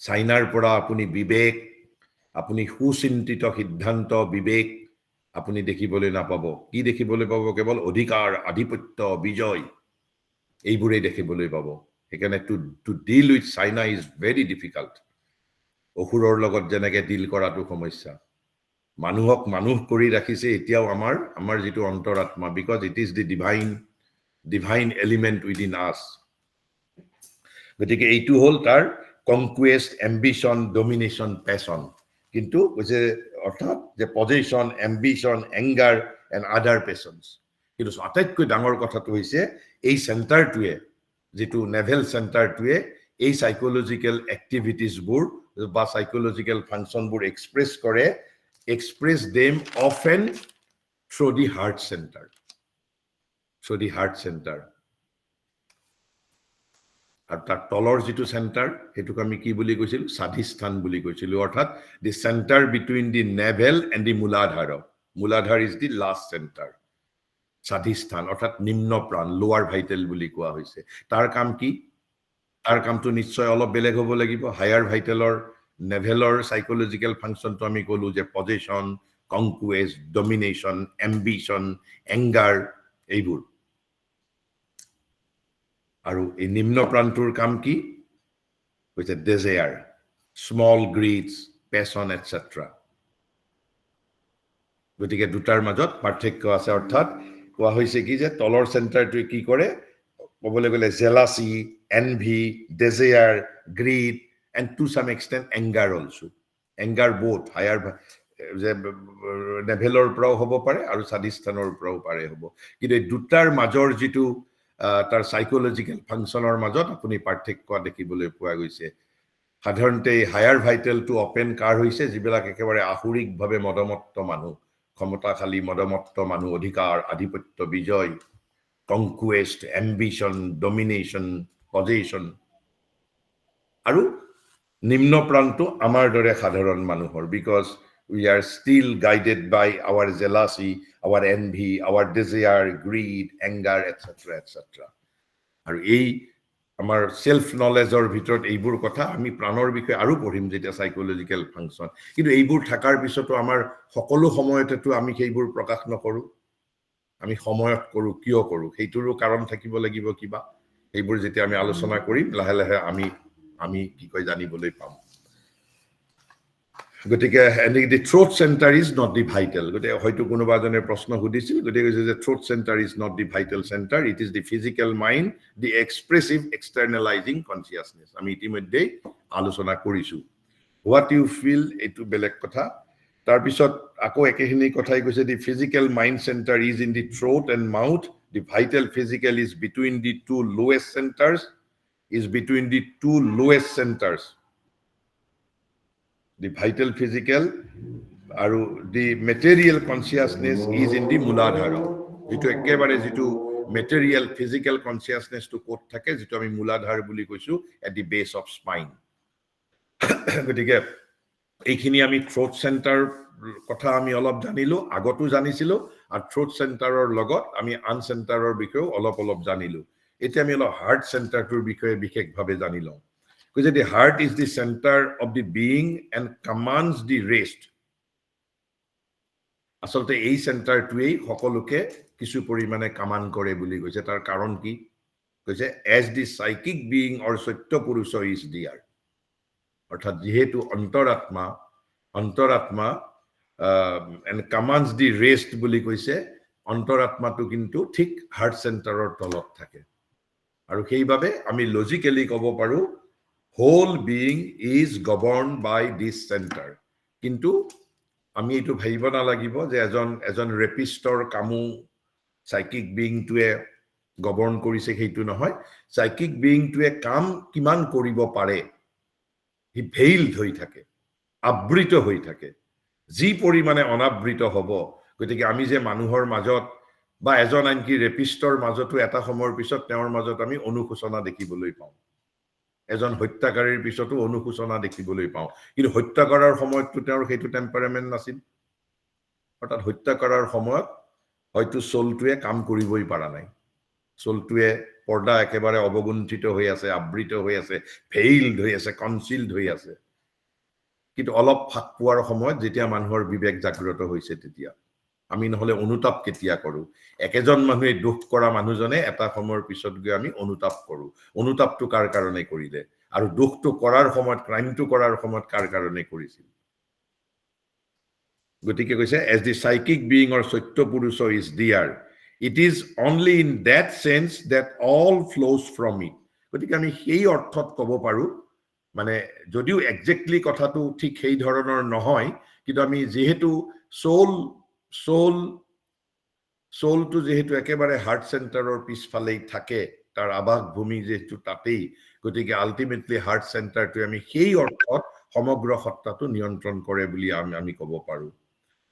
চাইনাৰ পৰা আপুনি বিবেক, আপুনি সুচিন্তিত সিদ্ধান্ত, বিবেক আপুনি দেখিবলৈ নাপাব। কি দেখিবলৈ পাব? কেৱল অধিকাৰ, আধিপত্য, বিজয় এইবোৰেই দেখিবলৈ পাব। সেইকাৰণে to deal with China is very difficult. অসুৰৰ লগত যেনেকৈ ডিল কৰাটো সমস্যা। মানুহক মানুহ কৰি ৰাখিছে এতিয়াও আমাৰ যিটো অন্তৰাত্মা, because it is the divine element within us. গতিকে এইটো হ'ল তাৰ কনকুৱেষ্ট, এম্বিশ্যন, ডমিনেশ্যন, পেশ্যন। কিন্তু কৈছে অৰ্থাৎ যে পজিশ্যন, এম্বিশ্যন, এংগাৰ এণ্ড আদাৰ পেশ্যনছ। কিন্তু আটাইতকৈ ডাঙৰ কথাটো হৈছে এই চেণ্টাৰটোৱে, যিটো নেভেল চেণ্টাৰটোৱে এই চাইক'লজিকেল এক্টিভিটিজবোৰ বা চাইক'লজিকেল ফাংচনবোৰ এক্সপ্ৰেছ কৰে, এক্সপ্ৰেছ দেম অফেন থ্ৰু দি হাৰ্ট চেণ্টাৰ। আৰু তাৰ তলৰ যিটো চেণ্টাৰ, সেইটোক আমি কি বুলি কৈছিলো? স্বাধিষ্ঠান বুলি কৈছিলো। অৰ্থাৎ the centre between the navel and the Muladhara. Muladhara is the last centre. স্বাধিষ্ঠান অৰ্থাৎ নিম্ন প্ৰাণ, লোৱাৰ ভাইটেল বুলি কোৱা হৈছে। তাৰ কাম কি? তাৰ কামটো নিশ্চয় অলপ বেলেগ হ'ব লাগিব। হায়াৰ ভাইটেলৰ নেভেলৰ চাইক'লজিকেল ফাংচনটো আমি ক'লো যে পজিশ্যন, কনকুৱেষ্ট, ডমিনেশ্যন, এম্বিশ্যন, এংগাৰ এইবোৰ। আৰু এই নিম্ন প্ৰাণটোৰ কাম কি? হৈছে ডেজায়াৰ, স্মল গ্ৰীডছ, পেশ্যন এটচেট্ৰা। গতিকে দুটাৰ মাজত পাৰ্থক্য আছে। অৰ্থাৎ কোৱা হৈছে কি যে তলৰ চেণ্টাৰটোৱে কি কৰে? ক'বলৈ গ'লে জেলাচি, এনভি, ডেজায়াৰ, গ্ৰীড এণ্ড টু চাম extent anger also. Anger both higher যে নেভেলৰ পৰাও হ'ব পাৰে আৰু স্বাধিষ্ঠানৰ পৰাও হ'ব। কিন্তু এই দুটাৰ মাজৰ যিটো তাৰ চাইক'লজিকেল ফাংচনৰ মাজত আপুনি পাৰ্থক্য দেখিবলৈ পোৱা গৈছে। সাধাৰণতে হায়াৰ ভাইটেলটো অপেন কাৰ হৈছে? যিবিলাক একেবাৰে আসুৰিকভাৱে মদমত্ত মানুহ, ক্ষমতাশালী মদমত্ত মানুহ, অধিকাৰ, আধিপত্য, বিজয়, কনকুৱেষ্ট, এম্বিশ্যন, ডমিনেশ্যন, পজিশ্যন। আৰু নিম্ন প্ৰাণটো আমাৰ দৰে সাধাৰণ মানুহৰ, because we are still guided by our jealousy, our envy, our desire, greed, anger etcetera etcetera. আৰু এই আমাৰ সেলফ নলেজৰ ভিতৰত এইবোৰ কথা আমি প্ৰাণৰ বিষয়ে আৰু পঢ়িম যেতিয়া চাইক'লজিকেল ফাংচন। কিন্তু এইবোৰ থকাৰ পিছতো আমাৰ সকলো সময়তেতো আমি সেইবোৰ প্ৰকাশ নকৰো। আমি সময়ত কৰো, কিয় কৰো? সেইটোৰো কাৰণ থাকিব লাগিব কিবা। এইবোৰ যেতিয়া আমি আলোচনা কৰিম লাহে লাহে আমি কি কয় জানিবলৈ পাম। গতিকে the throat centre is not the vital. গতিকে হয়তো কোনোবা এজনে প্ৰশ্ন সুধিছিল, গতিকে কৈছে যে throat centre is not the vital centre, it is the physical mind, the expressive externalising consciousness. আমি ইতিমধ্যেই আলোচনা কৰিছো। হোৱাট ইউ ফিল এইটো বেলেগ কথা। তাৰপিছত আকৌ একেখিনি কথাই কৈছে, the physical mind centre is in the throat and mouth, the vital physical is between the two lowest centres, the vital physical আৰু the material consciousness is in the মূলাধাৰ। যেটো একেবাৰে যেটো material physical consciousness to ক'ত থাকে, যেটো আমি মূলাধাৰ বুলি কৈছো, at the base of spine। গতিকে এইখিনি আমি থ্ৰোট চেণ্টাৰ কথা আমি অলপ জানিলো, আগতো জানিছিলো, আৰু থ্ৰোট চেণ্টাৰৰ লগত আমি আন চেণ্টাৰৰ বিষয়েও অলপ জানিলো। এতিয়া আমি অলপ হাৰ্ট চেণ্টাৰটোৰ বিষয়ে বিশেষভাৱে জানি লওঁ। Because the heart is the center of the being and commands the rest. আসলতে এই চেণ্টাৰটোৱেই সকলোকে কিছু পৰিমাণে কামান কৰে বুলি কৈছে। তাৰ কাৰণ কি কৈছে? as the psychic being or সত্য পুৰুষ is there। অৰ্থাৎ যেহেতু অন্তৰাত্মা and commands the rest বুলি কৈছে, অন্তৰাত্মাটো কিন্তু ঠিক হাৰ্ট চেণ্টাৰৰ তলত থাকে। আৰু সেইবাবে আমি লজিকেলি ক'ব পাৰো whole being is governed by this center। কিন্তু আমি এইটো ভাবিব নালাগিব যে এজন ৰেপিষ্টৰ কামো সাইকিক বিইংটোৱে গভৰ্ণ কৰিছে, সেইটো নহয়। সাইকিক বিইংটোৱে কাম কিমান কৰিব পাৰে, হি ভেইলড হৈ থাকে, আবৃত হৈ থাকে। যি পৰিমাণে অনাবৃত হ'ব, গতিকে আমি যে মানুহৰ মাজত বা এজন আনকি ৰেপিষ্টৰ মাজতো এটা সময়ৰ পিছত তেওঁৰ মাজত আমি অনুশোচনা দেখিবলৈ পাওঁ এজন হত্যাকাৰীৰ পিছতো অনুশোচনা দেখিবলৈ পাওঁ কিন্তু হত্যা কৰাৰ সময়ততো তেওঁৰ সেইটো টেম্পাৰামেন্ট নাছিল অৰ্থাৎ হত্যা কৰাৰ সময়ত হয়তো সোলটোৱে কাম কৰিবই পৰা নাই সোলটোৱে পৰ্দা একেবাৰে অবগুণ্ঠিত হৈ আছে আবৃত হৈ আছে ভেইলড হৈ আছে কনসিলড হৈ আছে কিন্তু অলপ ফাক পোৱাৰ সময়ত যেতিয়া মানুহৰ বিবেক জাগ্ৰত হৈছে তেতিয়া আমি নহলে অনুতাপ কেতিয়া কৰো একেজন মানুহে দুখ কৰা মানুহজনে এটা সময়ৰ পিছত গৈ আমি অনুতাপ কৰো অনুতাপটো কাৰ কাৰণে কৰিলে আৰু দুখটো কৰাৰ সময়ত ক্ৰাইমটো কৰাৰ সময়ত কাৰ কাৰণে কৰিছিল গতিকে কৈছে as the psychic being or সত্য পুৰুষ is there it is only in that sense that all flows from it গতিকে আমি সেই অৰ্থত ক'ব পাৰো মানে যদিও এক্স্যাক্টলি কথাটো ঠিক সেই ধৰণৰ নহয় কিন্তু আমি যেহেতু সোলটো যেহেতু একেবাৰে হাৰ্ট সেন্টাৰৰ পিছফালেই থাকে তাৰ আবাস ভূমি যেহেতু তাতেই গতিকে আলটিমেটলি হাৰ্ট সেন্টাৰটো আমি সেই অৰ্থত সমগ্ৰ সত্তাটো নিয়ন্ত্ৰণ কৰে বুলি আমি ক'ব পাৰো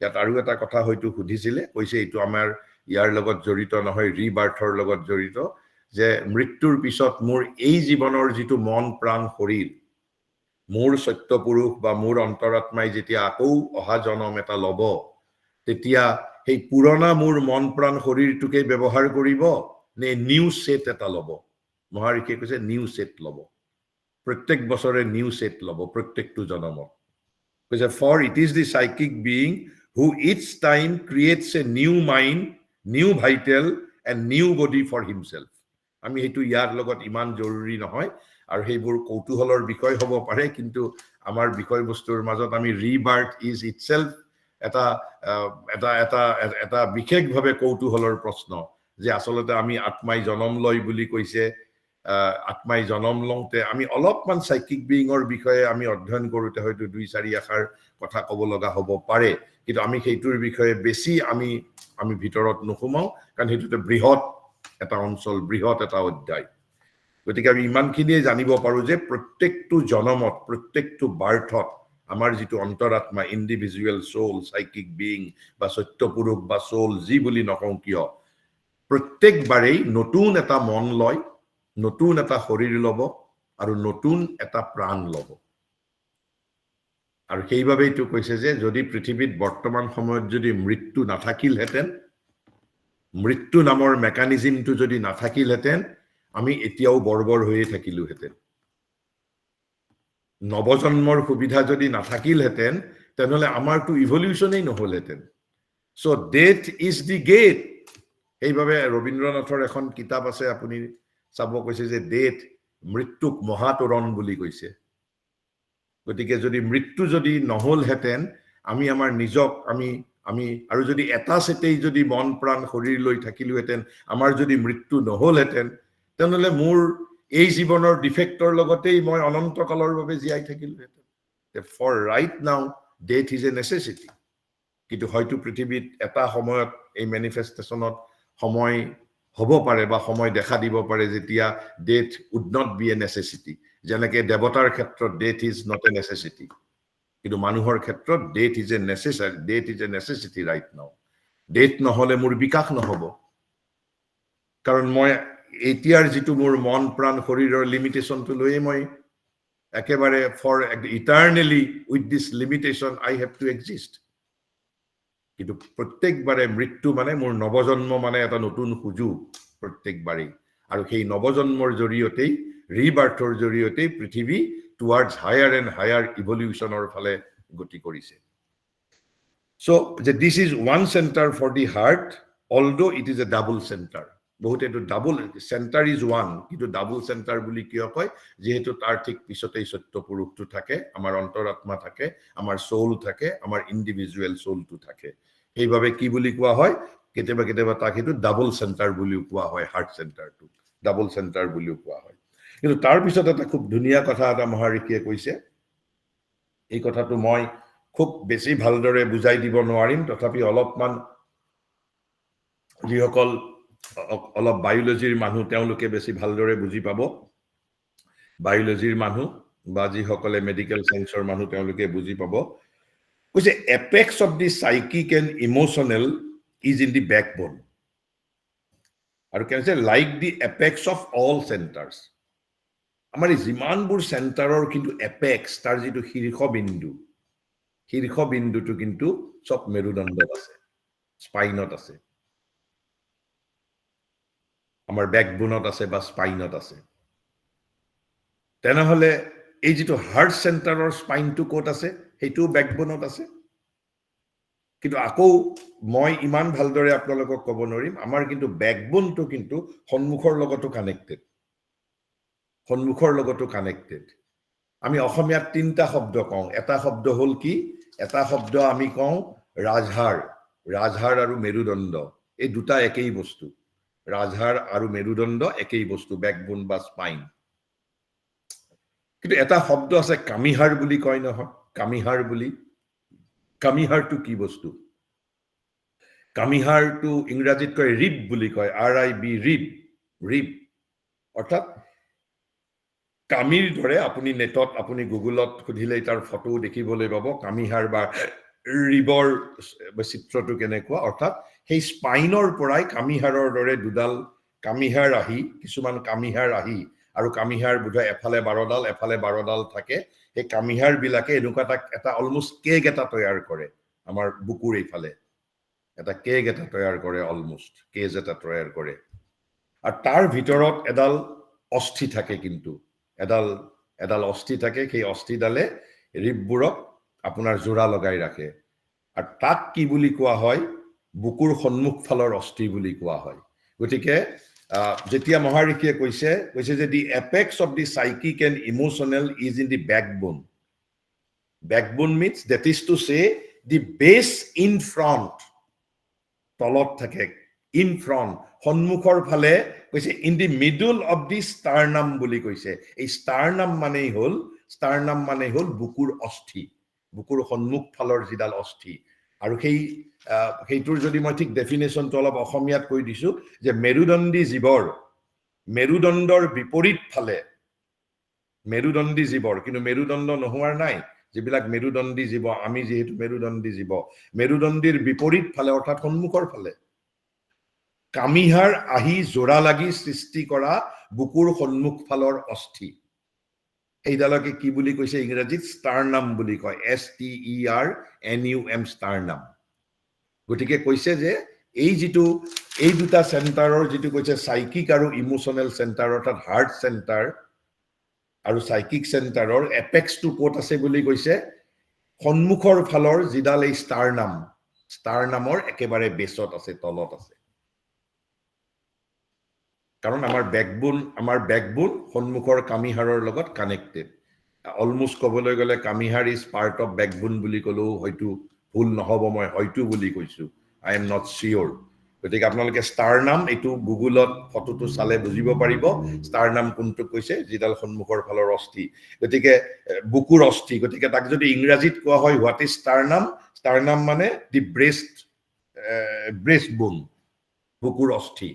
ইয়াত আৰু এটা কথা হয়তো সুধিছিলে কৈছে এইটো আমাৰ ইয়াৰ লগত জড়িত নহয় ৰিবাৰ্থৰ লগত জড়িত যে মৃত্যুৰ পিছত মোৰ এই জীৱনৰ যিটো মন প্ৰাণ শৰীৰ মোৰ সত্য পুৰুষ বা মোৰ অন্তৰাত্মাই যেতিয়া আকৌ অহা জনম এটা লব তেতিয়া সেই পুৰণা মোৰ মন প্ৰাণ শৰীৰটোকে ব্যৱহাৰ কৰিব নে নিউ সেট এটা লব মহাৰিষে কৈছে নিউ সেট লব প্ৰত্যেক বছৰে নিউ সেট লব প্ৰত্যেকটো জনমত কৈছে for it is the psychic being who each time creates a new mind new vital and new body for himself আমি হেতু ইয়াৰ লগত ইমান জৰুৰী নহয় আৰু হেবোৰ কৌতুহলৰ বিষয় হ'ব পাৰে কিন্তু আমাৰ বিষয়বস্তুৰ মাজত আমি ৰিবাৰ্থ ইজ ইটসেলফ এটা বিশেষভাৱে কৌতুহলৰ প্ৰশ্ন যে আসলতে আমি আত্মাই জনম লয় বুলি কৈছে আত্মাই জনম লওঁতে আমি অলপমান সাইকিক বিইঙৰ বিষয়ে আমি অধ্যয়ন কৰোতে হয়তো 2-4 আখাৰ কথা ক'ব লগা হ'ব পাৰে কিন্তু আমি সেইটোৰ বিষয়ে বেছি আমি ভিতৰত নুখুমাও কাৰণ হেতুতে বৃহৎ এটা অঞ্চল বৃহৎ এটা অধ্যায় গতিকে আমি ইমানখিনিয়ে জানিব পাৰো যে প্ৰত্যেকটো জনমত প্ৰত্যেকটো বাৰ্থত আমাৰ যিটো অন্তৰাত্মা ইন্ডিভিজুৱেল সোল সাইকিক বিইং বা সত্য পুৰুষ বা সোল যি বুলি নকওঁ কিয় প্ৰত্যেকবাৰেই নতুন এটা মন লয় নতুন এটা শৰীৰ লব আৰু নতুন এটা প্ৰাণ লব আৰু সেইভাবেই তো কৈছে যে যদি পৃথিৱীত বৰ্তমান সময়ত যদি মৃত্যু নাথাকিলহেতেন মৃত্যু নামৰ মেকানিজমটো যদি নাথাকিলহেতেন আমি এতিয়াও বৰ্বৰ হৈয়ে থাকিলোহেতেন নৱজন্মৰ সুবিধা যদি নাথাকিলহেতেন তেনেহলে আমাৰটো ইভলিউশনেই নহলহেতেন so death is the gate এইভাবে ৰবীন্দ্ৰনাথৰ এখন কিতাপ আছে আপুনি চাব কৈছে যে ডেথ মৃত্যুক মহাতৰণ বুলি কৈছে গতিকে যদি মৃত্যু যদি নহলহেতেন আমি আমাৰ নিজক আমি আৰু যদি এটা সেটেই যদি মন প্ৰাণ শৰীৰ লৈ থাকিলোহেতেন আমাৰ যদি মৃত্যু নহলহেতেন তেনেহলে মোৰ এই জীৱনৰ ডিফেক্টৰ লগতেই মই অনন্ত কালৰ বাবে জীয়াই থাকিলোহেতেন for right now death is a necessity কিন্তু হয়তো পৃথিৱীত এটা সময়ত এই ম্যানিফেস্টেশনত সময় হ'ব পাৰে বা সময় দেখা দিব পাৰে যেতিয়া death would not be a necessity যেনেকৈ দেৱতাৰ ক্ষেত্ৰত death is not a necessity কিন্তু মানুহৰ ক্ষেত্ৰত death is a necessary death is a necessity right now death নহলে মোৰ বিকাশ নহব কাৰণ মই এতিয়াৰ যিটো মোৰ মন প্ৰাণ শৰীৰৰ লিমিটেশনটো লৈয়ে মই একেবাৰে for eternally with this limitation I have to exist কিন্তু প্ৰত্যেকবাৰে মৃত্যু মানে মোৰ নৱজন্ম মানে এটা নতুন সুযোগ প্ৰত্যেকবাৰেই আৰু সেই নৱজন্মৰ জৰিয়তেই ৰিবাৰ্থৰ জৰিয়তেই পৃথিৱী টুৱাৰ্ডছ হায়াৰ এণ্ড হায়াৰ ইভলিউশনৰ ফালে গতি কৰিছে সো যে this is one centre for the heart although it is a double centre বহুতে এইটো ডাবল সেন্টাৰ ইজ ওয়ান কিন্তু ডাবল সেন্টাৰ বুলি কিয় কয় যেহেতু তাৰ ঠিক পিছতেই সত্য পুৰুষটো থাকে আমাৰ অন্তৰাত্মা থাকে আমাৰ সোল থাকে আমাৰ ইন্ডিভিজুৱেল সোলটো থাকে এইভাবে কি বুলি কোৱা হয় কেতিয়াবা কেতিয়াবা তাক এইটো ডাবল সেন্টাৰ বুলি কোৱা হয় হাৰ্ট সেন্টাৰটো ডাবল সেন্টাৰ বুলি কোৱা হয় কিন্তু তাৰ পিছত এটা খুব ধুনীয়া কথা এটা মহাৰিষিয়ে কৈছে এই কথাটো মই খুব বেছি ভালদৰে বুজাই দিব নোৱাৰিম তথাপি অলপমান যিসকল অলপ বায়োলজিৰ মানুহ তেওঁলোকে বেছি ভালদৰে বুজি পাব বায়োলজিৰ মানুহ বা যিসকলে মেডিকেল সায়েন্সৰ মানুহ তেওঁলোকে বুজি পাব কৈছে apex of the psychic and emotional is in the backbone আৰু কি আছে like the apex of all centres আমাৰ এই যিমানবোৰ চেণ্টাৰৰ কিন্তু এপেক্স তাৰ যিটো শীৰ্ষবিন্দুটো কিন্তু চব মেৰুদণ্ডত আছে স্পাইনত আছে আমাৰ বেকবোনত আছে বা স্পাইনত আছে তেনেহলে এই যিটো হাৰ্ট চেণ্টাৰৰ স্পাইনটো ক'ত আছে সেইটো বেকবোনত আছে কিন্তু আকৌ মই ইমান ভালদৰে আপোনালোকক ক'ব নোৱাৰিম আমাৰ কিন্তু বেকবোনটো কিন্তু সন্মুখৰ লগতো কানেক্টেড আমি অসমীয়াত তিনিটা শব্দ কওঁ এটা শব্দ হ'ল কি এটা শব্দ আমি কওঁ ৰাজহাড় আৰু মেৰুদণ্ড এই দুটা একেই বস্তু ৰাজহাড় আৰু মেৰুদণ্ড একেই বস্তু বেকবোন বা স্পাইন কিন্তু এটা শব্দ আছে কামিহাড় বুলি কয় নহয় কামিহাড়টো কি বস্তু কামিহাড়টো ইংৰাজীত কয় ৰিব বুলি কয় RIB ৰিব অৰ্থাৎ কামিৰ দৰে আপুনি নেটত আপুনি গুগলত খুদিলে তাৰ ফটো দেখিবলৈ পাব কামিহাড় বা ৰিবৰ চিত্ৰটো কেনেকুৱা অৰ্থাৎ সেই স্পাইনৰ পৰাই কামিহাড়ৰ দৰে দুডাল কামিহাড় আহি কিছুমান কামিহাড় আহি আৰু কামিহাড় বোধহয় এফালে 12ডাল এফালে 12ডাল থাকে সেই কামিহাড় বিলাকে এনেকুৱা এটা অলমোষ্ট কেক এটা তৈয়াৰ কৰে আমাৰ বুকুৰ এইফালে এটা কেক এটা তৈয়াৰ কৰে অলমোষ্ট কেজ এটা তৈয়াৰ কৰে আৰু তাৰ ভিতৰত এডাল অস্থি থাকে কিন্তু এডাল অস্থি থাকে সেই অস্থিডালে ৰিববোৰক আপোনাৰ জোৰা লগাই ৰাখে আৰু তাক কি বুলি কোৱা হয় বুকুৰ সন্মুখ ফালৰ অস্থি বুলি কোৱা হয় গতিকে যেতিয়া মহাৰিষিয়ে কৈছে যে the apex of the psychic and emotional is in the backbone means that is to say the base in front তলত থাকে ইন ফ্ৰণ্ট সন্মুখৰ ফালে কৈছে in the middle of the sternum বুলি কৈছে এই ষ্টাৰনাম মানেই হ'ল বুকুৰ অস্থি বুকুৰ সন্মুখ ফালৰ যিডাল অস্থি আৰু সেইটোৰ যদি মই ঠিক ডেফিনেশ্যনটো অলপ অসমীয়াত কৈ দিছো যে মেৰুদণ্ডী জীৱৰ মেৰুদণ্ডৰ বিপৰীত ফালে মেৰুদণ্ডী জীৱৰ কিন্তু মেৰুদণ্ড নোহোৱাৰ নাই যিবিলাক মেৰুদণ্ডী জীৱ আমি যেহেতু মেৰুদণ্ডী জীৱ মেৰুদণ্ডীৰ বিপৰীত ফালে অৰ্থাৎ সন্মুখৰ ফালে কামিহাড় আহি জোৰা লাগি সৃষ্টি কৰা বুকুৰ সন্মুখ ফালৰ অস্থি এইডালকে কি বুলি কৈছে ইংৰাজীত ষ্টাৰনাম বুলি কয় STERNUM ষ্টাৰনাম গতিকে কৈছে যে এই দুটা চেণ্টাৰৰ যিটো কৈছে সাইকিক আৰু ইমোশনেল চেণ্টাৰ অৰ্থাৎ হাৰ্ট চেণ্টাৰ আৰু সাইকিক চেণ্টাৰৰ এপেক্সটো ক'ত আছে বুলি কৈছে সন্মুখৰ ফালৰ যিডাল এই ষ্টাৰনামৰ একেবাৰে বেছত আছে তলত আছে কাৰণ আমাৰ বেকবোন সন্মুখৰ কামিহাড়ৰ লগত কানেক্টেড অলমোষ্ট ক'বলৈ গ'লে কামিহাড় ইজ পাৰ্ট অফ বেকবোন বুলি ক'লেও হয়তো ভুল নহ'ব মই হয়তো বুলি কৈছো আই এম নট চিয়ৰ গতিকে আপোনালোকে ষ্টাৰনাম এইটো গুগলত ফটোটো চালে বুজিব পাৰিব ষ্টাৰনাম কোনটো কৈছে যিডাল সন্মুখৰ ফালৰ অস্থি গতিকে বুকুৰ অস্থি গতিকে তাক যদি ইংৰাজীত কোৱা হয় হোৱাট ইজ ষ্টাৰনাম মানে দি ব্ৰেষ্ট বোন বুকুৰ অস্থি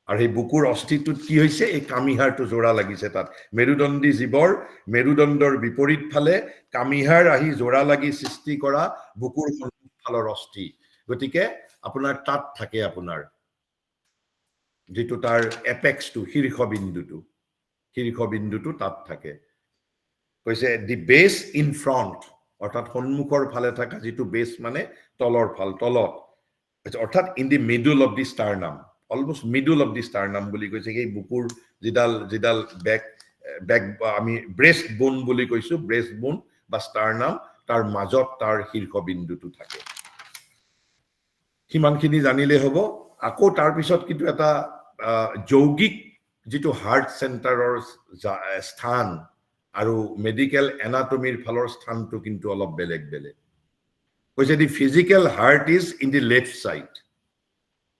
আৰু সেই বুকুৰ অস্থিটোত কি হৈছে এই কামিহাড়টো জোৰা লাগিছে তাত মেৰুদণ্ডী জীৱৰ মেৰুদণ্ডৰ বিপৰীত ফালে কামিহাড় আহি জোৰা লাগি সৃষ্টি কৰা বুকুৰ সন্মুখ ফালৰ অস্থি গতিকে আপোনাৰ তাত থাকে আপোনাৰ যেটো তাৰ এপেক্সটো শীৰ্ষবিন্দুটো তাত থাকে কৈছে দি বেস ইন ফ্ৰণ্ট অৰ্থাৎ সন্মুখৰ ফালে থকা যেটো বেস মানে তলৰ ফাল তলত অৰ্থাৎ in the middle of the sternum almost middle of the sternum বুলি কৈছে এই বুকুৰ যিডাল বেক আমি ব্ৰেষ্ট বোন বুলি কৈছো ব্ৰেষ্ট বোন বা ষ্টাৰনাম তাৰ মাজত তাৰ শীৰ্ষবিন্দুটো থাকে সিমানখিনি জানিলে হ'ব আকৌ তাৰ পিছত কিন্তু এটা যৌগিক যেটো হাৰ্ট চেণ্টাৰৰ স্থান আৰু মেডিকেল এনাটমিৰ ফালৰ স্থানটো কিন্তু অলপ বেলেগ কৈছে the physical heart is in the left side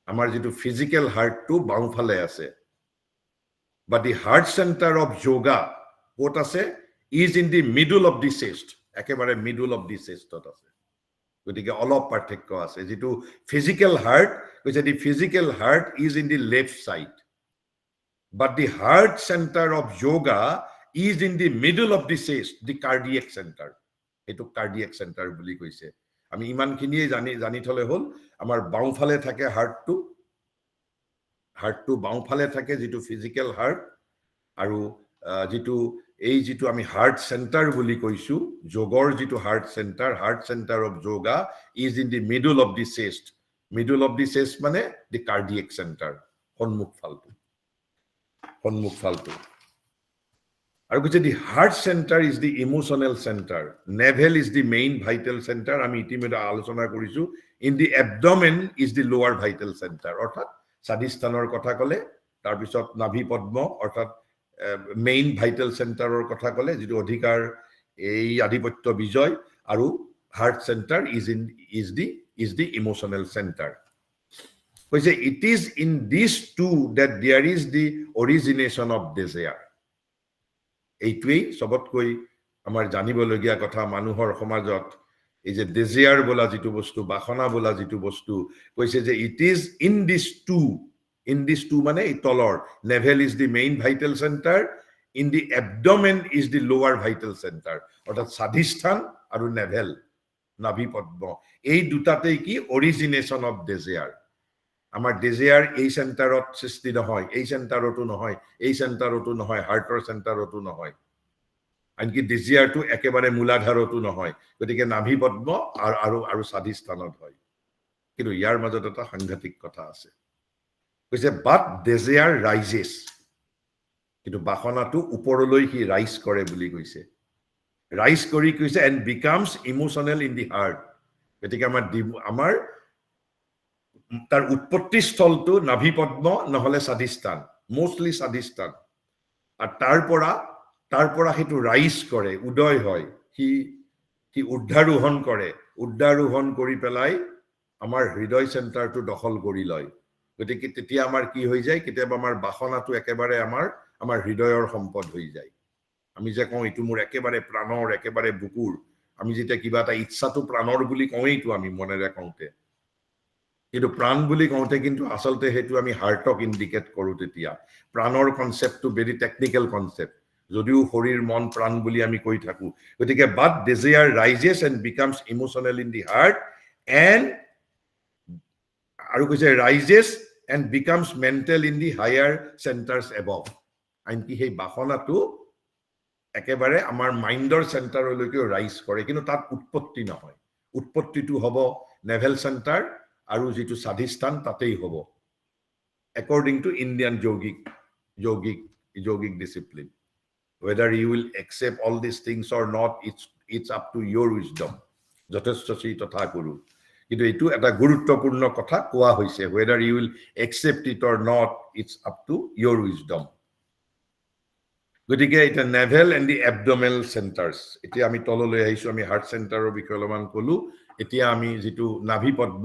আমাৰ যেটো ফিজিক্যাল হাৰ্টটো বাওঁফালে আছে but the heart center of yoga what আছে is in the middle of the chest একেবাৰে middle of the chest আছে গতিকে অলপ পাৰ্থক্য আছে যেটো physical heart কৈছে the physical heart is in the left side but the heart center of yoga is in the middle of the chest the cardiac center এটো cardiac center বুলি কৈছে আমি ইমানখিনিয়ে জানি থলে হল আমাৰ বাওঁফালে থাকে হাৰ্টটো হাৰ্টটো বাওঁফালে থাকে যিটো ফিজিকেল হাৰ্ট আৰু যিটো আমি হাৰ্ট চেণ্টাৰ বুলি কৈছো যোগৰ যিটো heart centre of yoga is in the middle of the chest মানে দি কাৰ্ডিয়েক চেণ্টাৰ সন্মুখ ফালটো আৰু কৈছে the heart centre is the emotional centre navel is the main vital centre আমি ইতিমধ্যে আলোচনা কৰিছো in the abdomen is the lower vital centre অৰ্থাৎ স্বাধিষ্ঠানৰ কথা ক'লে তাৰপিছত নাভি পদ্ম অৰ্থাৎ মেইন ভাইটেল চেণ্টাৰৰ কথা ক'লে যিটো অধিকাৰ এই আধিপত্য বিজয় আৰু heart centre is the emotional centre কৈছে it is in these two that there is the origination of desire এইটোৱেই সবতকৈ আমাৰ জানিবলগীয়া কথা মানুহৰ সমাজত এই যে ডেজিয়াৰ বোলা যিটো বস্তু বাসনা বোলা যিটো বস্তু কৈছে যে it is in these two মানে এই তলৰ navel is the main vital centre in the abdomen is the lower vital centre অৰ্থাৎ স্বাধিষ্ঠান আৰু নেভেল নাভি পদ্ম এই দুটাতেই কি অৰিজিনেশ্যন অফ ডেজিয়াৰ আমাৰ ডেজিয়াৰ এই চেণ্টাৰত সৃষ্টি নহয় এই চেণ্টাৰতো নহয় এই চেণ্টাৰতো নহয় হাৰ্টৰ চেণ্টাৰতো নহয় আনকি ডেজিয়াৰটো একেবাৰে মূলাধাৰতো নহয় গতিকে নাভি পদ্ম আৰু স্বাধিষ্ঠানত হয় কিন্তু ইয়াৰ মাজত এটা সাংঘাতিক কথা আছে কৈছে বাট ডেজিয়াৰ ৰাইজেছ কিন্তু বাসনাটো ওপৰলৈ সি ৰাইজ কৰে বুলি কৈছে ৰাইজ কৰি কৈছে and becomes emotional in the heart গতিকে আমাৰ তাৰ উৎপত্তি স্থলটো নাভি পদ্ম নহলে স্বাধিষ্ঠান মোষ্টলি স্বাধিষ্ঠান আৰু তাৰ পৰা সেইটো ৰাইজ কৰে উদয় হয় সি উদ্ধাৰোহণ কৰি পেলাই আমাৰ হৃদয় চেণ্টাৰটো দখল কৰি লয় গতিকে তেতিয়া আমাৰ কি হৈ যায় কেতিয়াবা আমাৰ বাসনাটো একেবাৰে আমাৰ হৃদয়ৰ সম্পদ হৈ যায় আমি যে কওঁ এইটো মোৰ একেবাৰে প্ৰাণৰ একেবাৰে বুকুৰ আমি যেতিয়া কিবা এটা ইচ্ছাটো প্ৰাণৰ বুলি কওঁইতো আমি মনেৰে কওঁতে কিন্তু প্ৰাণ বুলি কওঁতে কিন্তু আচলতে সেইটো আমি হাৰ্টক ইণ্ডিকেট কৰোঁ তেতিয়া প্ৰাণৰ কনচেপ্টটো ভেৰি টেকনিকেল কনচেপ্ট যদিও শৰীৰ মন প্ৰাণ বুলি আমি কৈ থাকো গতিকে but desire rises and becomes emotional in the heart and আৰু কৈছে rises and becomes mental in the higher centres above আনকি সেই বাসনাটো একেবাৰে আমাৰ মাইণ্ডৰ চেণ্টাৰলৈকে ৰাইজ কৰে কিন্তু তাত উৎপত্তি নহয় উৎপত্তিটো হ'ব নেভেল চেণ্টাৰ আৰু যিটো স্বাধিষ্ঠান তাতেই হ'ব according to Indian yogic discipline whether you will accept all these things or not it's up to your wisdom যথেষ্ট শ্ৰী তথা গুৰু কিন্তু এইটো এটা গুৰুত্বপূৰ্ণ কথা কোৱা হৈছে whether you will accept it or not it's up to your wisdom গতিকে এটা নেভেল এণ্ড দি এবডমেল চেণ্টাৰ্ছ এতিয়া আমি তললৈ আহিছো আমি হাৰ্ট চেণ্টাৰৰ বিষয়ে অলপমান ক'লো এতিয়া আমি যিটো নাভি পদ্ম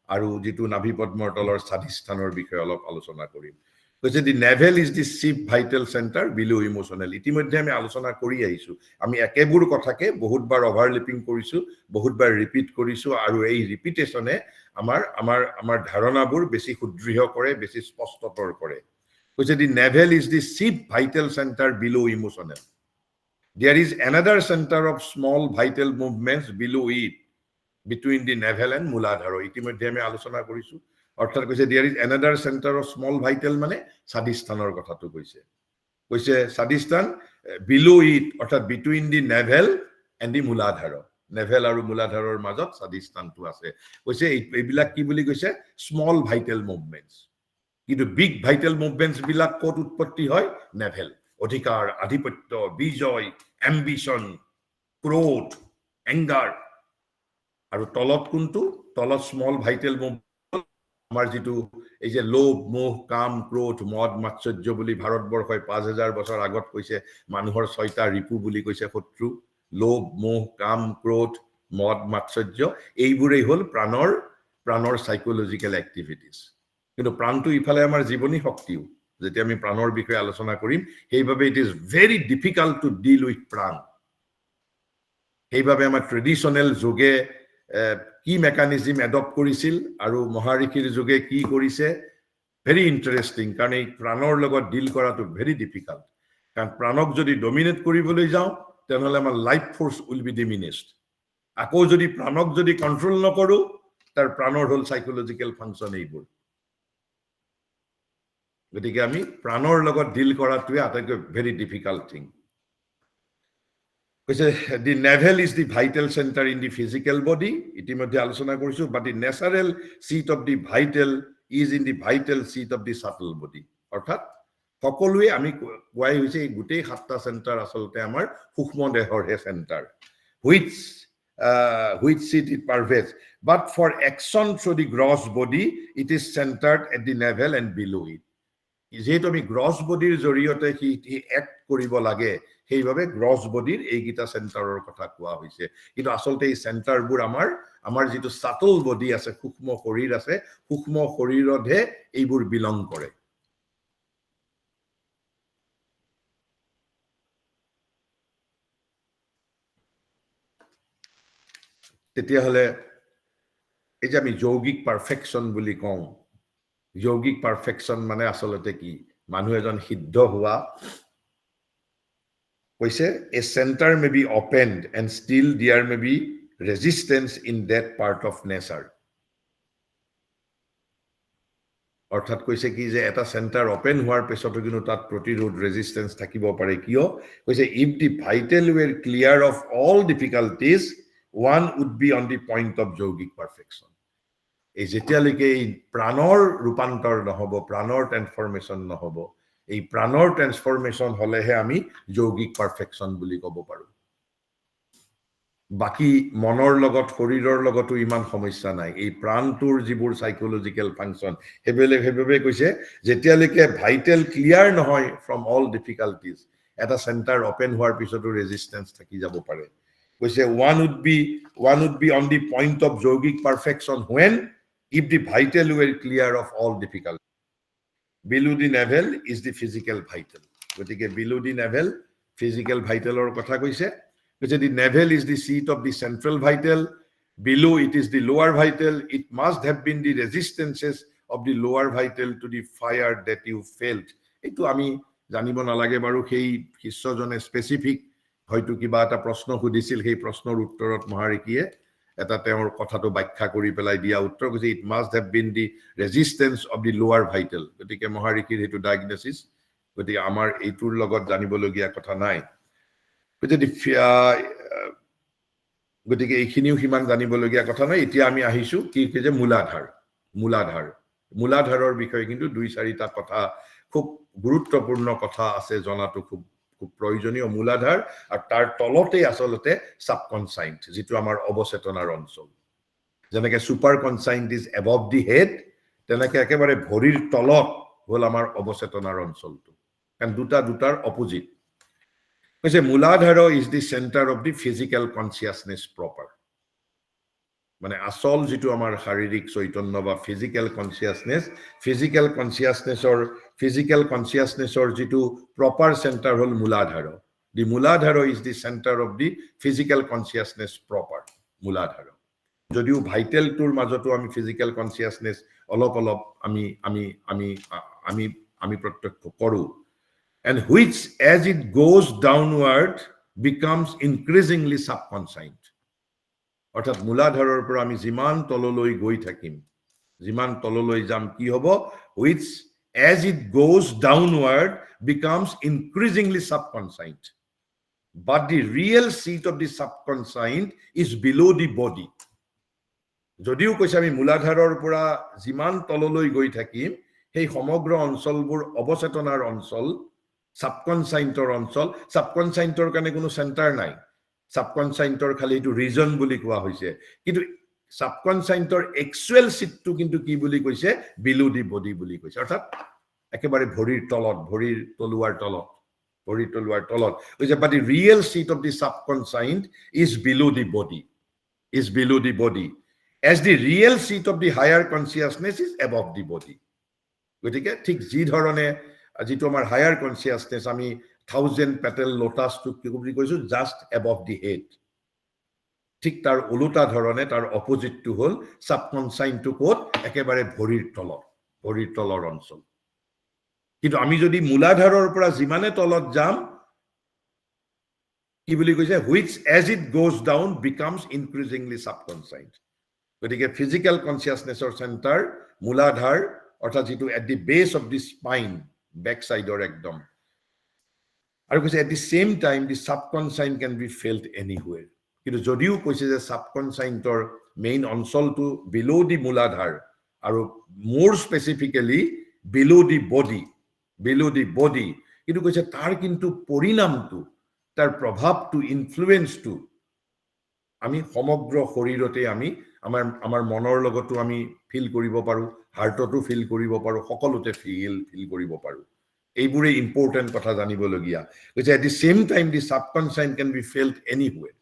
আৰু যিটো নাভি পদ্মৰ তলৰ স্বাধিষ্ঠানৰ বিষয়ে অলপ আলোচনা কৰিম কৈছে the navel is the chief vital centre below emotional ইতিমধ্যে আমি আলোচনা কৰি আহিছো আমি একেবোৰ কথাকে বহুতবাৰ অভাৰলেপিং কৰিছো বহুতবাৰ ৰিপিট কৰিছো আৰু এই ৰিপিটেশ্যনে আমাৰ ধাৰণাবোৰ বেছি সুদৃঢ় কৰে বেছি স্পষ্টতৰ কৰে কৈছে the navel is the chief vital centre below emotional there is another center of small vital movements below it between the navel and muladhara ইতিমধ্যে আমি আলোচনা কৰিছো অৰ্থাৎ কৈছে there is another center of small vital মানে স্বাধিষ্ঠানৰ কথাটো কৈছে স্বাধিষ্ঠান below it অৰ্থাৎ between the navel and the muladhara naval আৰু মূলাধাৰৰ মাজত স্বাধিষ্ঠানটো আছে কৈছে এইবিলাক কি বুলি কৈছে স্মল ভাইটেল মুভমেন্টস কিন্তু বিগ ভাইটেল মুভমেন্টস বিলাক ক'ত উৎপত্তি হয় নেভেল অধিকাৰ আধিপত্য বিজয় এম্বিশন ক্ৰোধ এংগাৰ আৰু তলত কোনটো তলত স্মল ভাইটেল মুভমেন্ট আমাৰ যিটো এই যে লোভ মোহ কাম ক্ৰোধ মদ মাৎসৰ্য বুলি ভাৰতবৰ্ষই 5000 বছৰ আগত কৈছে মানুহৰ 6টা ৰিপু বুলি কৈছে শত্ৰু লোভ মোহ কাম ক্ৰোধ মদ মাৎসৰ্য এইবোৰেই হ'ল প্ৰাণৰ সাইকোলজিক্যাল এক্টিভিটিজ কিন্তু প্ৰাণটো ইফালে আমাৰ জীৱনী শক্তিও যেতিয়া আমি প্ৰাণৰ বিষয়ে আলোচনা কৰিম সেইভাবে it is very difficult to deal with prana সেইভাবে আমাৰ ট্ৰেডিশনেল যোগে কি মেকানিজম এডপ্ট কৰিছিল আৰু মহাৰিষিৰ যোগে কি কৰিছে ভেৰি ইন্টাৰেষ্টিং কাৰণ এই প্ৰাণৰ লগত ডিল কৰাটো ভেৰি ডিফিকাল্ট কাৰণ প্ৰাণক যদি ডমিনেট কৰিবলৈ যাওঁ তেনেহলে আমাৰ life force will be diminished আকৌ যদি প্ৰাণক যদি কন্ট্ৰোল নকৰো তাৰ প্ৰাণৰ হল সাইকোলজিক্যাল ফাংশন এইবোৰ গতিকে আমি প্ৰাণৰ লগত ডিল কৰাটোৱে আটাইতকৈ ভেৰি ডিফিকাল্ট থিং কৈছে the navel is the vital centre in the physical body ইতিমধ্যে আলোচনা কৰিছো but the natural seat of the vital is in the vital seat of the subtle body অৰ্থাৎ সকলোৱে আমি কোৱাই হৈছে এই গোটেই সাতটা চেণ্টাৰ আচলতে আমাৰ সূক্ষ্ম দেহৰহে centre which seat it pervades but for action through the gross body it is centered at the navel and below it যেহেতু আমি গ্ৰছ বডিৰ জৰিয়তে সি এক্ট কৰিব লাগে সেইভাবে গ্ৰছ বডিৰ এইগিটা চেণ্টাৰৰ কথা কোৱা হৈছে কিন্তু আচলতে এই চেণ্টাৰবোৰ আমাৰ যিটো সাটল বডি আছে সূক্ষ্ম শৰীৰ আছে সূক্ষ্ম শৰীৰতহে এইবোৰ বিলং কৰে তেতিয়াহলে এই যে আমি যৌগিক পাৰফেকশন বুলি কওঁ যৌগিক পাৰফেকশন মানে আসলতে কি মানুহ এজন সিদ্ধ হোৱা কৈছে a center may be opened and still there may be resistance in that part of nature অৰ্থাৎ কৈছে কি যে এটা সেন্টাৰ ওপেন হোৱাৰ পিছতো কিন্তু তাত প্ৰতিৰোধ ৰেজিস্ট্যান্স থাকিব পাৰে কিয় কৈছে if the vital were clear of all difficulties one would be on the point of যৌগিক perfection এই যেতিয়ালৈকে এই প্ৰাণৰ ৰূপান্তৰ নহব প্ৰাণৰ ট্ৰান্সফৰমেশন নহব এই প্ৰাণৰ ট্ৰান্সফৰমেশন হলেহে আমি যৌগিক পাৰফেকশন বুলি ক'ব পাৰো বাকি মনৰ লগত শৰীৰৰ লগতো ইমান সমস্যা নাই এই প্ৰাণটোৰ যিবোৰ সাইকোলজিক্যাল ফাংশন হেবেলে কৈছে যেতিয়ালৈকে ভাইটেল ক্লিয়াৰ নহয় ফ্ৰম অল ডিফিকাল্টিজ এটা সেন্টাৰ ওপেন হোৱাৰ পিছতো ৰেজিস্ট্যান্স থাকি যাব পাৰে কৈছে one would be on the point of যৌগিক perfection when if the vital were clear of all difficulties below the navel is the physical vital গতিকে below the navel physical vitalৰ কথা কৈছে কৈছে the navel is the seat of the central vital below it is the lower vital it must have been the resistances of the lower vital to the fire that you felt এইটো আমি জানিব নালাগে বাৰু সেই শিষ্যজনে specific হয়তো কিবা এটা প্ৰশ্ন সুধিছিল সেই প্ৰশ্নৰ উত্তৰত মহাৰিকিয়ে এটা তেওঁৰ কথাটো ব্যাখ্যা কৰি পেলাই দিয়া উত্তৰ কৈছে it must have been the resistance of the lower vital গতিকে মহাৰিকিৰ হেতু ডায়াগনোসিস গতিকে আমাৰ এইটোৰ লগত জানিবলগীয়া কথা নাই গতিকে এইখিনিও হিমান জানিবলগীয়া কথা নাই এতিয়া আমি আহিছো কি যে মূলাধাৰৰ বিষয়ে কিন্তু দুই চাৰিটা কথা খুব গুৰুত্বপূৰ্ণ কথা আছে জনাটো খুব প্ৰয়োজনীয় মূলাধাৰ আৰু তাৰ তলতে আসলতে সাবকনসাইন্ট যেটো আমাৰ অবচেতনাৰ অঞ্চল যেনেকৈ superconscient is above the head তেনেকৈ একেবাৰে ভৰিৰ তলত হল আমাৰ অবচেতনাৰ অঞ্চলটো কাৰণ দুটাৰ অপোজিট কৈছে Muladhara is the centre of the physical consciousness proper মানে আসল যেটো আমাৰ শাৰীৰিক চৈতন্য বা ফিজিক্যাল কনসিয়াসনেসৰ যেটো প্ৰপাৰ সেন্টাৰ হল মূলাধাৰ the Muladhara is the centre of the physical consciousness proper মূলাধাৰ যদিও ভাইটেল টুৰ মাজতো আমি ফিজিক্যাল কনসিয়াসনেস অলপ আমি প্ৰত্যক্ষ কৰো and which as it goes downward becomes increasingly subconscious অৰ্থাৎ মূলাধাৰৰ পৰা আমি যিমান তললৈ গৈ থাকিম যিমান তললৈ যাম কি হ'ব which as it goes downward becomes increasingly subconscious but the real seat of the subconscious is below the body যদিও কৈছে আমি মূলাধাৰৰ পৰা যিমান তললৈ গৈ থাকিম সেই সমগ্ৰ অঞ্চলবোৰ অবচেতনাৰ অঞ্চল সাবকনসাইন্টৰ অঞ্চল সাবকনসাইন্টৰ কাৰণে কোনো সেন্টাৰ নাই সাবকনসাইন্টৰ খালি এটো ৰিজন বুলি কোৱা হৈছে কিন্তু সাবকনসাইন্টৰ একচুৱেল সিটটো কিন্তু কি বুলি কৈছে বিলো দি বডি বুলি কৈছে অৰ্থাৎ একেবাৰে ভৰিৰ তলত ভৰিৰ তলুৱাৰ তলত কৈছে but the real seat of the subconscient is below the body as the real seat of the higher consciousness is above the body গতিকে ঠিক যি ধৰণে যেটো আমাৰ হায়াৰ কনসিয়াসনেস আমি 1000 পেটেল লোটাস টু কি বুলি কৈছো জাস্ট এবভ দি হেড ঠিক তাৰ উলটা ধৰণে তাৰ অপোজিটটো হল সাবকনসাইন্টটো কোট একেবাৰে ভৰিৰ তলৰ অঞ্চল কিন্তু আমি যদি মূলাধাৰৰ পৰা যিমানে তলত যাম কি বুলি কৈছে which as it goes down becomes increasingly subconscious গতিকে ফিজিক্যাল কনসিয়াসনেসৰ সেন্টাৰ মূলাধাৰ অৰ্থাৎ যিটো at the base of the spine back সাইডৰ একদম আৰু কৈছে at the same time the subconscient can be felt anywhere কিন্তু যদিও কৈছে যে সাবকনসাইন্টৰ মেইন অঞ্চলটো বিলো দি মূলাধাৰ আৰু মোৰ স্পেসিফিক্যালি বিলো দি বডি কিন্তু কৈছে তাৰ কিন্তু পৰিণামটো তাৰ প্ৰভাৱটো ইনফ্লুৱেন্সটো আমি সমগ্ৰ শৰীৰতে আমি আমাৰ মনৰ লগতো আমি ফিল কৰিব পাৰো হাৰ্টতো ফিল কৰিব পাৰো সকলোতে ফিল কৰিব পাৰো এইবোৰে ইম্পৰ্টেন্ট কথা জানিবলগীয়া কৈছে at the same time the subconscient can be felt anywhere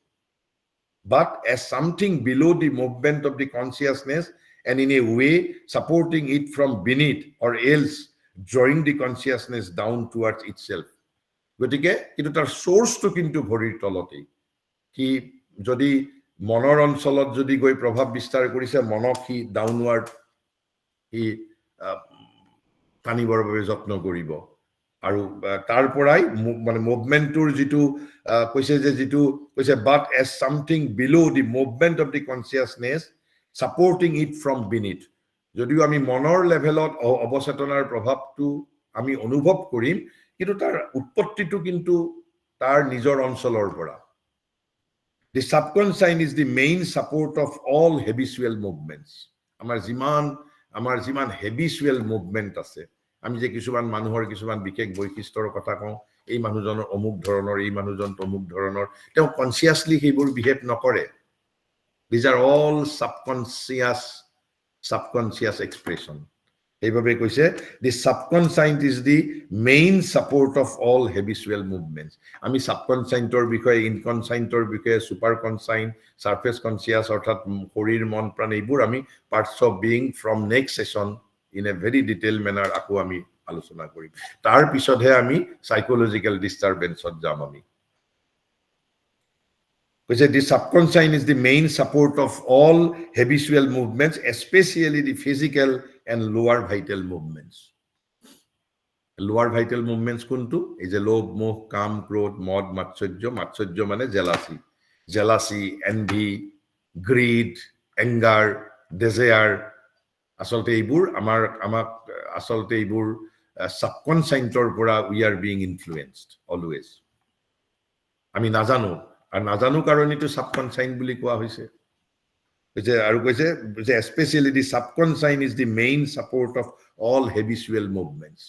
but as something below the movement of the consciousness and in a way supporting it from beneath or else drawing the consciousness down towards itself গতিকে কিন্তু তাৰ সোৰ্সটো কিন্তু ভৰিৰ তলতেই কি যদি মনৰ অঞ্চলত যদি গৈ প্ৰভাৱ বিস্তাৰ কৰিছে মনক কি ডাউনৱাৰ্ড ই টানিবৰ বাবে যত্ন কৰিব আৰু তাৰ পৰাই মানে মুভমেন্টৰ যেটো কৈছে যে যেটো কৈছে but as something below the movement of the consciousness supporting it from beneath যদিও আমি মনৰ লেভেলত অবচেতনাৰ প্ৰভাৱটো আমি অনুভৱ কৰিম কিন্তু তাৰ উৎপত্তিটো কিন্তু তাৰ নিজৰ অঞ্চলৰ পৰা the subconscious is the main support of all habitual movements আমাৰ যিমান habitual movement আছে আমি যে কিছুমান মানুহৰ কিছুমান বিশেষ বৈশিষ্ট্যৰ কথা কওঁ এই মানুহজনৰ অমুক ধৰণৰ এই মানুহজন তমুক ধৰণৰ তেওঁ কনসিয়াসলি সেইবোৰ বিহেভ নকৰে these are all subconscious expression এইভাবে কৈছে the subconscious is the main support of all habitual movements আমি subconscious বিষয়ে inconscious বিষয়ে superconscious surface conscious অৰ্থাৎ শৰীৰ মন প্ৰাণ এইবোৰ আমি parts of being from next session in a very detailed manner আকৌ আমি আলোচনা কৰিম তাৰ পিছতহে আমি psychological disturbanceত যাম আমি কৈছে the subconscious is the main support of all habitual movements especially the physical and lower vital movements কোনটো এই যে লোভ মোহ কাম ক্ৰোধ মদ মাৎসৰ্য মানে jealousy envy greed anger desire আসলতে এইবোৰ আমাক আসলতে এইবোৰ সাবকনসাইন্টৰ পৰা we are being influenced always আমি নাজানো আৰু নাজানো কাৰণেটো সাবকনসাইন্ট বুলি কোৱা হৈছে যে আৰু কৈছে যে especially the subconscious is the main support of all habitual movements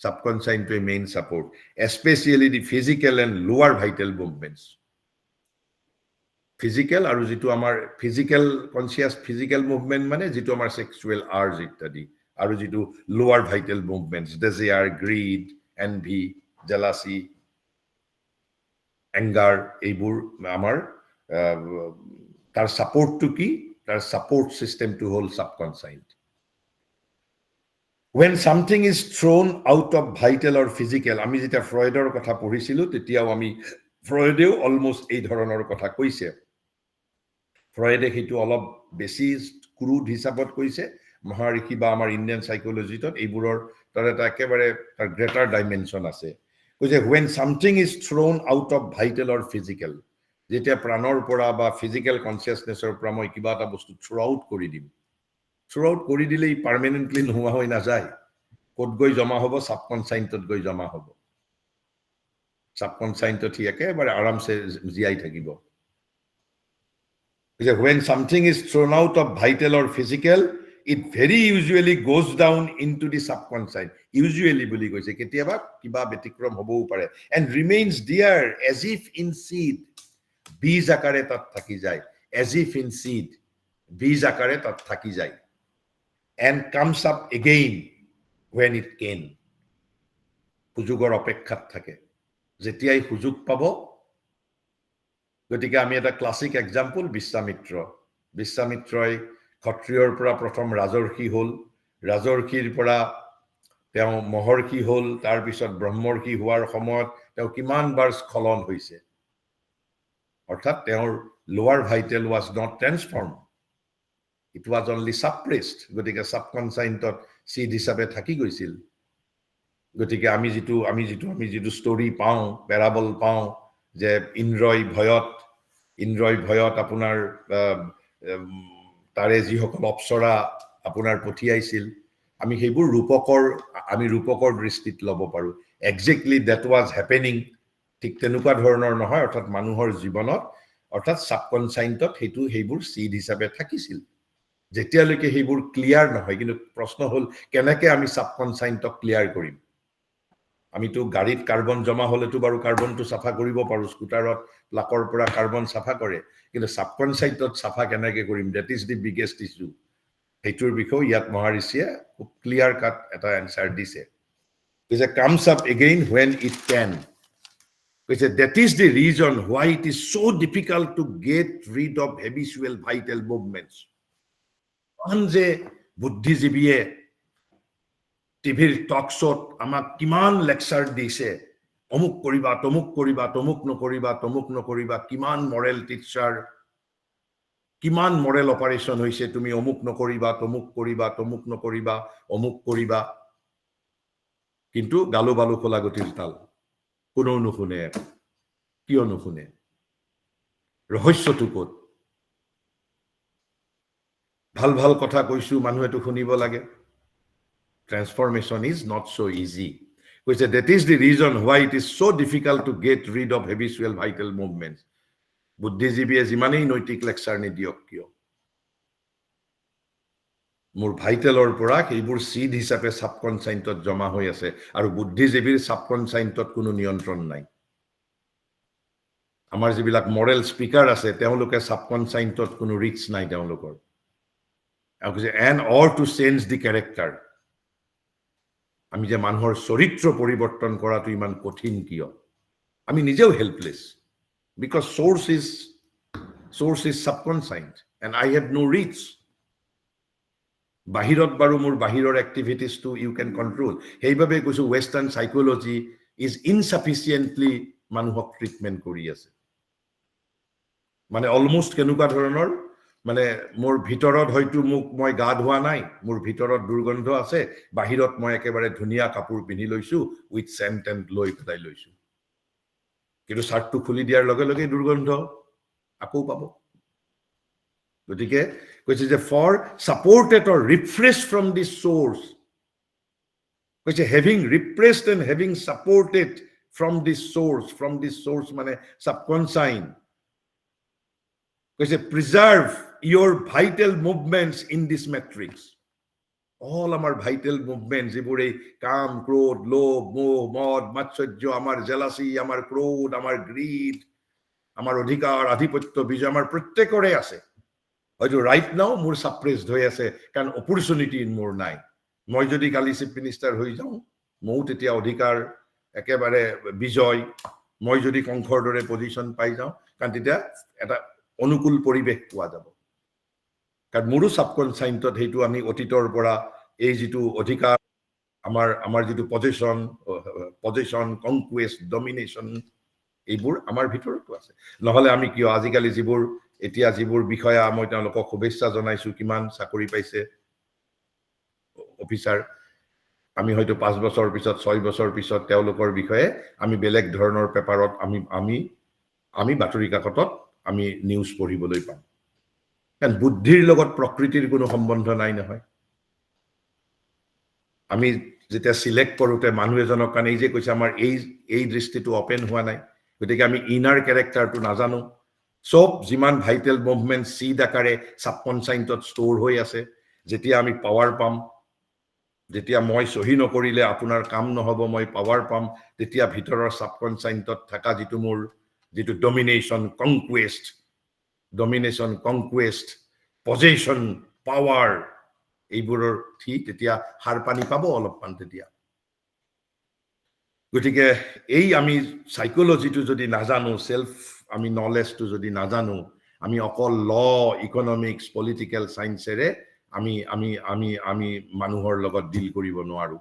subconscious to main support especially the physical and lower vital movements physical আৰু যেটো আমাৰ physical conscious physical movement মানে যেটো আমাৰ sexual urge ইত্যাদি আৰু যেটো lower vital movements desire greed envy jealousy anger এইবোৰ আমাৰ তাৰ সাপোৰ্ট টু কি তাৰ support system to whole subconscient when something is thrown out of vital or physical আমি যেটা ফ্ৰয়েডৰ কথা পঢ়িছিলো তেতিয়াও আমি ফ্ৰয়েডেও অলমোস্ট এই ধৰণৰ কথা কৈছে ফ্ৰয়েডে হেতু অলপ বেছি ক্ৰুড হিসাবত কৈছে মহাৰিষি বা আমাৰ ইন্ডিয়ান সাইকোলজিত এইবোৰৰ তাৰ এটা একেবাৰে তাৰ গ্ৰেটাৰ ডাইমেনশন আছে কৈছে when something is thrown out of vital or physical যেতিয়া প্ৰাণৰ পৰা বা ফিজিক্যাল কনসিয়াসনেসৰ পৰা মই কিবা এটা বস্তু থ্ৰো আউট কৰি দিম থ্ৰো আউট কৰি দিলেই পাৰ্মানেন্টলি নোহোৱা হৈ নাযায় ক'ত গৈ জমা হ'ব সাবকনসাইন্টত গৈ জমা হ'ব সাবকনসাইন্টত একেবাৰে আৰামসে জিয়াই থাকিব when something is thrown out of vital or physical it very usually goes down into the subconscious usually বুলি কৈছে কেতিয়াবা কিবা ব্যতিক্ৰম হ'বও পাৰে and remains there as if in seed বীজ আকাৰে তাত থাকি যায় as if in seed বীজ আকাৰে তাত থাকি যায় and comes up again when it can সুযোগৰ অপেক্ষাত থাকে যেতিয়াই সুযোগ পাব গতিকে আমি এটা ক্লাসিক এক্সাম্পল বিশ্বামিত্ৰই ক্ষত্ৰিয়ৰ পৰা প্ৰথম ৰাজৰ্ষি হল ৰাজৰ্ষিৰ পৰা তেওঁ মহৰ্ষি হল তাৰ পিছত ব্ৰহ্মৰ্ষি হোৱাৰ সময়ত তেওঁ কিমান বাৰ স্খলন হৈছে অৰ্থাৎ তেওঁৰ লোৱাৰ vital was not transformed it was only suppressed গতিকে সাবকনসাইন্টত সিড হিচাপে থাকি গৈছিল গতিকে আমি যেটো ষ্টৰী পাওঁ প্যাৰাবল পাওঁ যে ইন্দ্ৰই ভয়ত আপোনাৰ তাৰে যিসকল অপ্সৰা আপোনাৰ পঠিয়াইছিল আমি সেইবোৰ ৰূপকৰ দৃষ্টিত ল'ব পাৰো এক্সেক্টলি দ্যাট ৱাজ হেপেনিং ঠিক তেনেকুৱা ধৰণৰ নহয় অৰ্থাৎ মানুহৰ জীৱনত অৰ্থাৎ সাবকনসাইন্টত সেইবোৰ সিড হিচাপে থাকিছিল যেতিয়ালৈকে সেইবোৰ ক্লিয়াৰ নহয় কিন্তু প্ৰশ্ন হ'ল কেনেকৈ আমি সাবকনসাইন্টক ক্লিয়াৰ কৰিম আমিতো গাড়ীত কাৰ্বন জমা হলেতো বাৰু কাৰ্বনটো সাফা কৰিব পাৰো স্কুটাৰত লাকৰ পৰা কাৰ্বন সাফা কৰে কিন্তু সাবকনসাইন্টত সাফা কেনেকৈ কৰিম that is the biggest issue সেইটোৰ বিষয়ে ইয়াত মহাৰিষিয়ে খুব ক্লিয়াৰ কাট এটা এনসাৰ দিছে যে comes up again when it can that is the reason why it is so difficult to get rid of habitual vital movements যে বুদ্ধিজীৱীয়ে টিভিৰ টক শ্ব'ত আমাক কিমান লেকচাৰ দিছে অমুক কৰিবা তমুক কৰিবা তমুক নকৰিবা কিমান মৰেল টিচাৰ কিমান মৰেল অপাৰেশ্যন হৈছে তুমি অমুক নকৰিবা তমুক নকৰিবা অমুক কৰিবা কিন্তু গালু বালু খোলা গতিৰ তাল কোনো নুশুনে কিয় নুশুনে ৰহস্যটো ক'ত ভাল ভাল কথা কৈছো মানুহেটো শুনিব লাগে transformation is not so easy কৈছে that is the reason why it is so difficult to get rid of habitual vital movements বুদ্ধিজীৱীয়ে যিমানেই নৈতিক লেকচাৰ নিদিয়ক কিয় মোৰ ভাইটেলৰ পৰা সেইবোৰ সিড হিচাপে সাবকনসাইন্টত জমা হৈ আছে আৰু বুদ্ধিজীৱীৰ সাবকনসাইন্টত কোনো নিয়ন্ত্ৰণ নাই আমাৰ যিবিলাক মৰেল স্পিকাৰ আছে তেওঁলোকে সাবকনসাইন্টত কোনো ৰিস্ক নাই তেওঁলোকৰ and or to change the character আমি যে মানুহৰ চৰিত্ৰ পৰিৱৰ্তন কৰাটো ইমান কঠিন কিয় আমি নিজেও helpless because source is subconscious and I have no reach বাহিৰত বাৰু মোৰ বাহিৰৰ activities to you can control সেইভাবে কৈছো ওয়েস্টাৰ্ন সাইকোলজি ইজ ইনসাফিসিয়েন্টলি মানুহক ট্ৰিটমেন্ট কৰি আছে মানে অলমোস্ট কেনেকুৱা ধৰণৰ মানে মোৰ ভিতৰত হয়তো মই গা ধোৱা নাই মোৰ ভিতৰত দুৰ্গন্ধ আছে বাহিৰত মই একেবাৰে ধুনিয়া কাপোৰ পিন্ধি লৈছো উইথ সেন্ট এন্ড লৈ পেলাই লৈছো কিন্তু শাৰ্টটো খুলি দিয়াৰ লগে লগে দুৰ্গন্ধ আকৌ পাব গতিকে কৈছে যে for supported or refreshed from this source কৈছে having repressed and having supported from this source মানে subconscious কৈছে preserve your vital movements in this matrix all our vital movements যিবোৰ এই কাম ক্ৰোধ লোভ মোহ মদ মাৎসৰ্য আমাৰ জেলাসি আমাৰ ক্ৰোধ আমাৰ গ্ৰীড আমাৰ অধিকাৰ আধিপত্য বিজয় আমাৰ প্ৰত্যেকৰে আছে হয়তো ৰাইট নাও মোৰ সাপ্ৰেসড হৈ আছে কাৰণ অপৰচুনিটি মোৰ নাই মই যদি কালি চিফ মিনিষ্টাৰ হৈ যাওঁ মই তেতিয়া অধিকাৰ একেবাৰে বিজয় মই যদি কংখৰ দৰে পজিশন পাই যাওঁ কাৰণ তেতিয়া এটা অনুকূল পৰিবেশ পোৱা যাব কাৰণ মোৰো সাবকনসাইন্টত হেতু আমি অতীতৰ পৰা এই যেটো অধিকাৰ আমাৰ যেটো পজিশন কনকুৱেষ্ট ডমিনেশন এইবোৰ আমাৰ ভিতৰতো আছে নহলে আমি কিয় আজিকালি যিবোৰ বিষয়া মই তেওঁলোকক শুভেচ্ছা জনাইছো কিমান চাকৰি পাইছে অফিচাৰ আমি হয়তো 5 বছৰ পিছত 6 বছৰ পিছত তেওঁলোকৰ বিষয়ে আমি বেলেগ ধৰণৰ পেপাৰত আমি বাতৰি কাকতত আমি নিউজ পঢ়িবলৈ পাম কাৰণ বুদ্ধিৰ লগত প্ৰকৃতিৰ কোনো সম্বন্ধ নাই নহয় আমি যেতিয়া সিলেক্ট কৰোতে মানুহ এজনক কাৰণে এই যে কৈছে আমাৰ এই দৃষ্টিটো ওপেন হোৱা নাই গতিকে আমি ইনাৰ ক্যাৰেক্টাৰটো নাজানো সব যিমান ভাইটেল মুভমেন্ট সিড আকাৰে সাবকনসাইন্টত ষ্ট'ৰ হৈ আছে যেতিয়া আমি পাৱাৰ পাম যেতিয়া মই সহি নকৰিলে আপোনাৰ কাম নহব মই পাৱাৰ পাম তেতিয়া ভিতৰৰ সাবকনসাইন্টত থকা যেটো ডমিনেশন কনকুৱেষ্ট পজেশন পাৱাৰ এইবোৰৰ ঠিক তেতিয়া হার পানী পাব অলপমান তেতিয়া গতিকে এই আমি সাইকোলজিটো যদি নাজানো সেলফ আমি নলেজটো যদি নাজানো আমি অকল ল ইকোনমিক্স পলিটিক্যাল সায়েন্সেৰে আমি মানুহৰ লগত ডিল কৰিব নোৱাৰো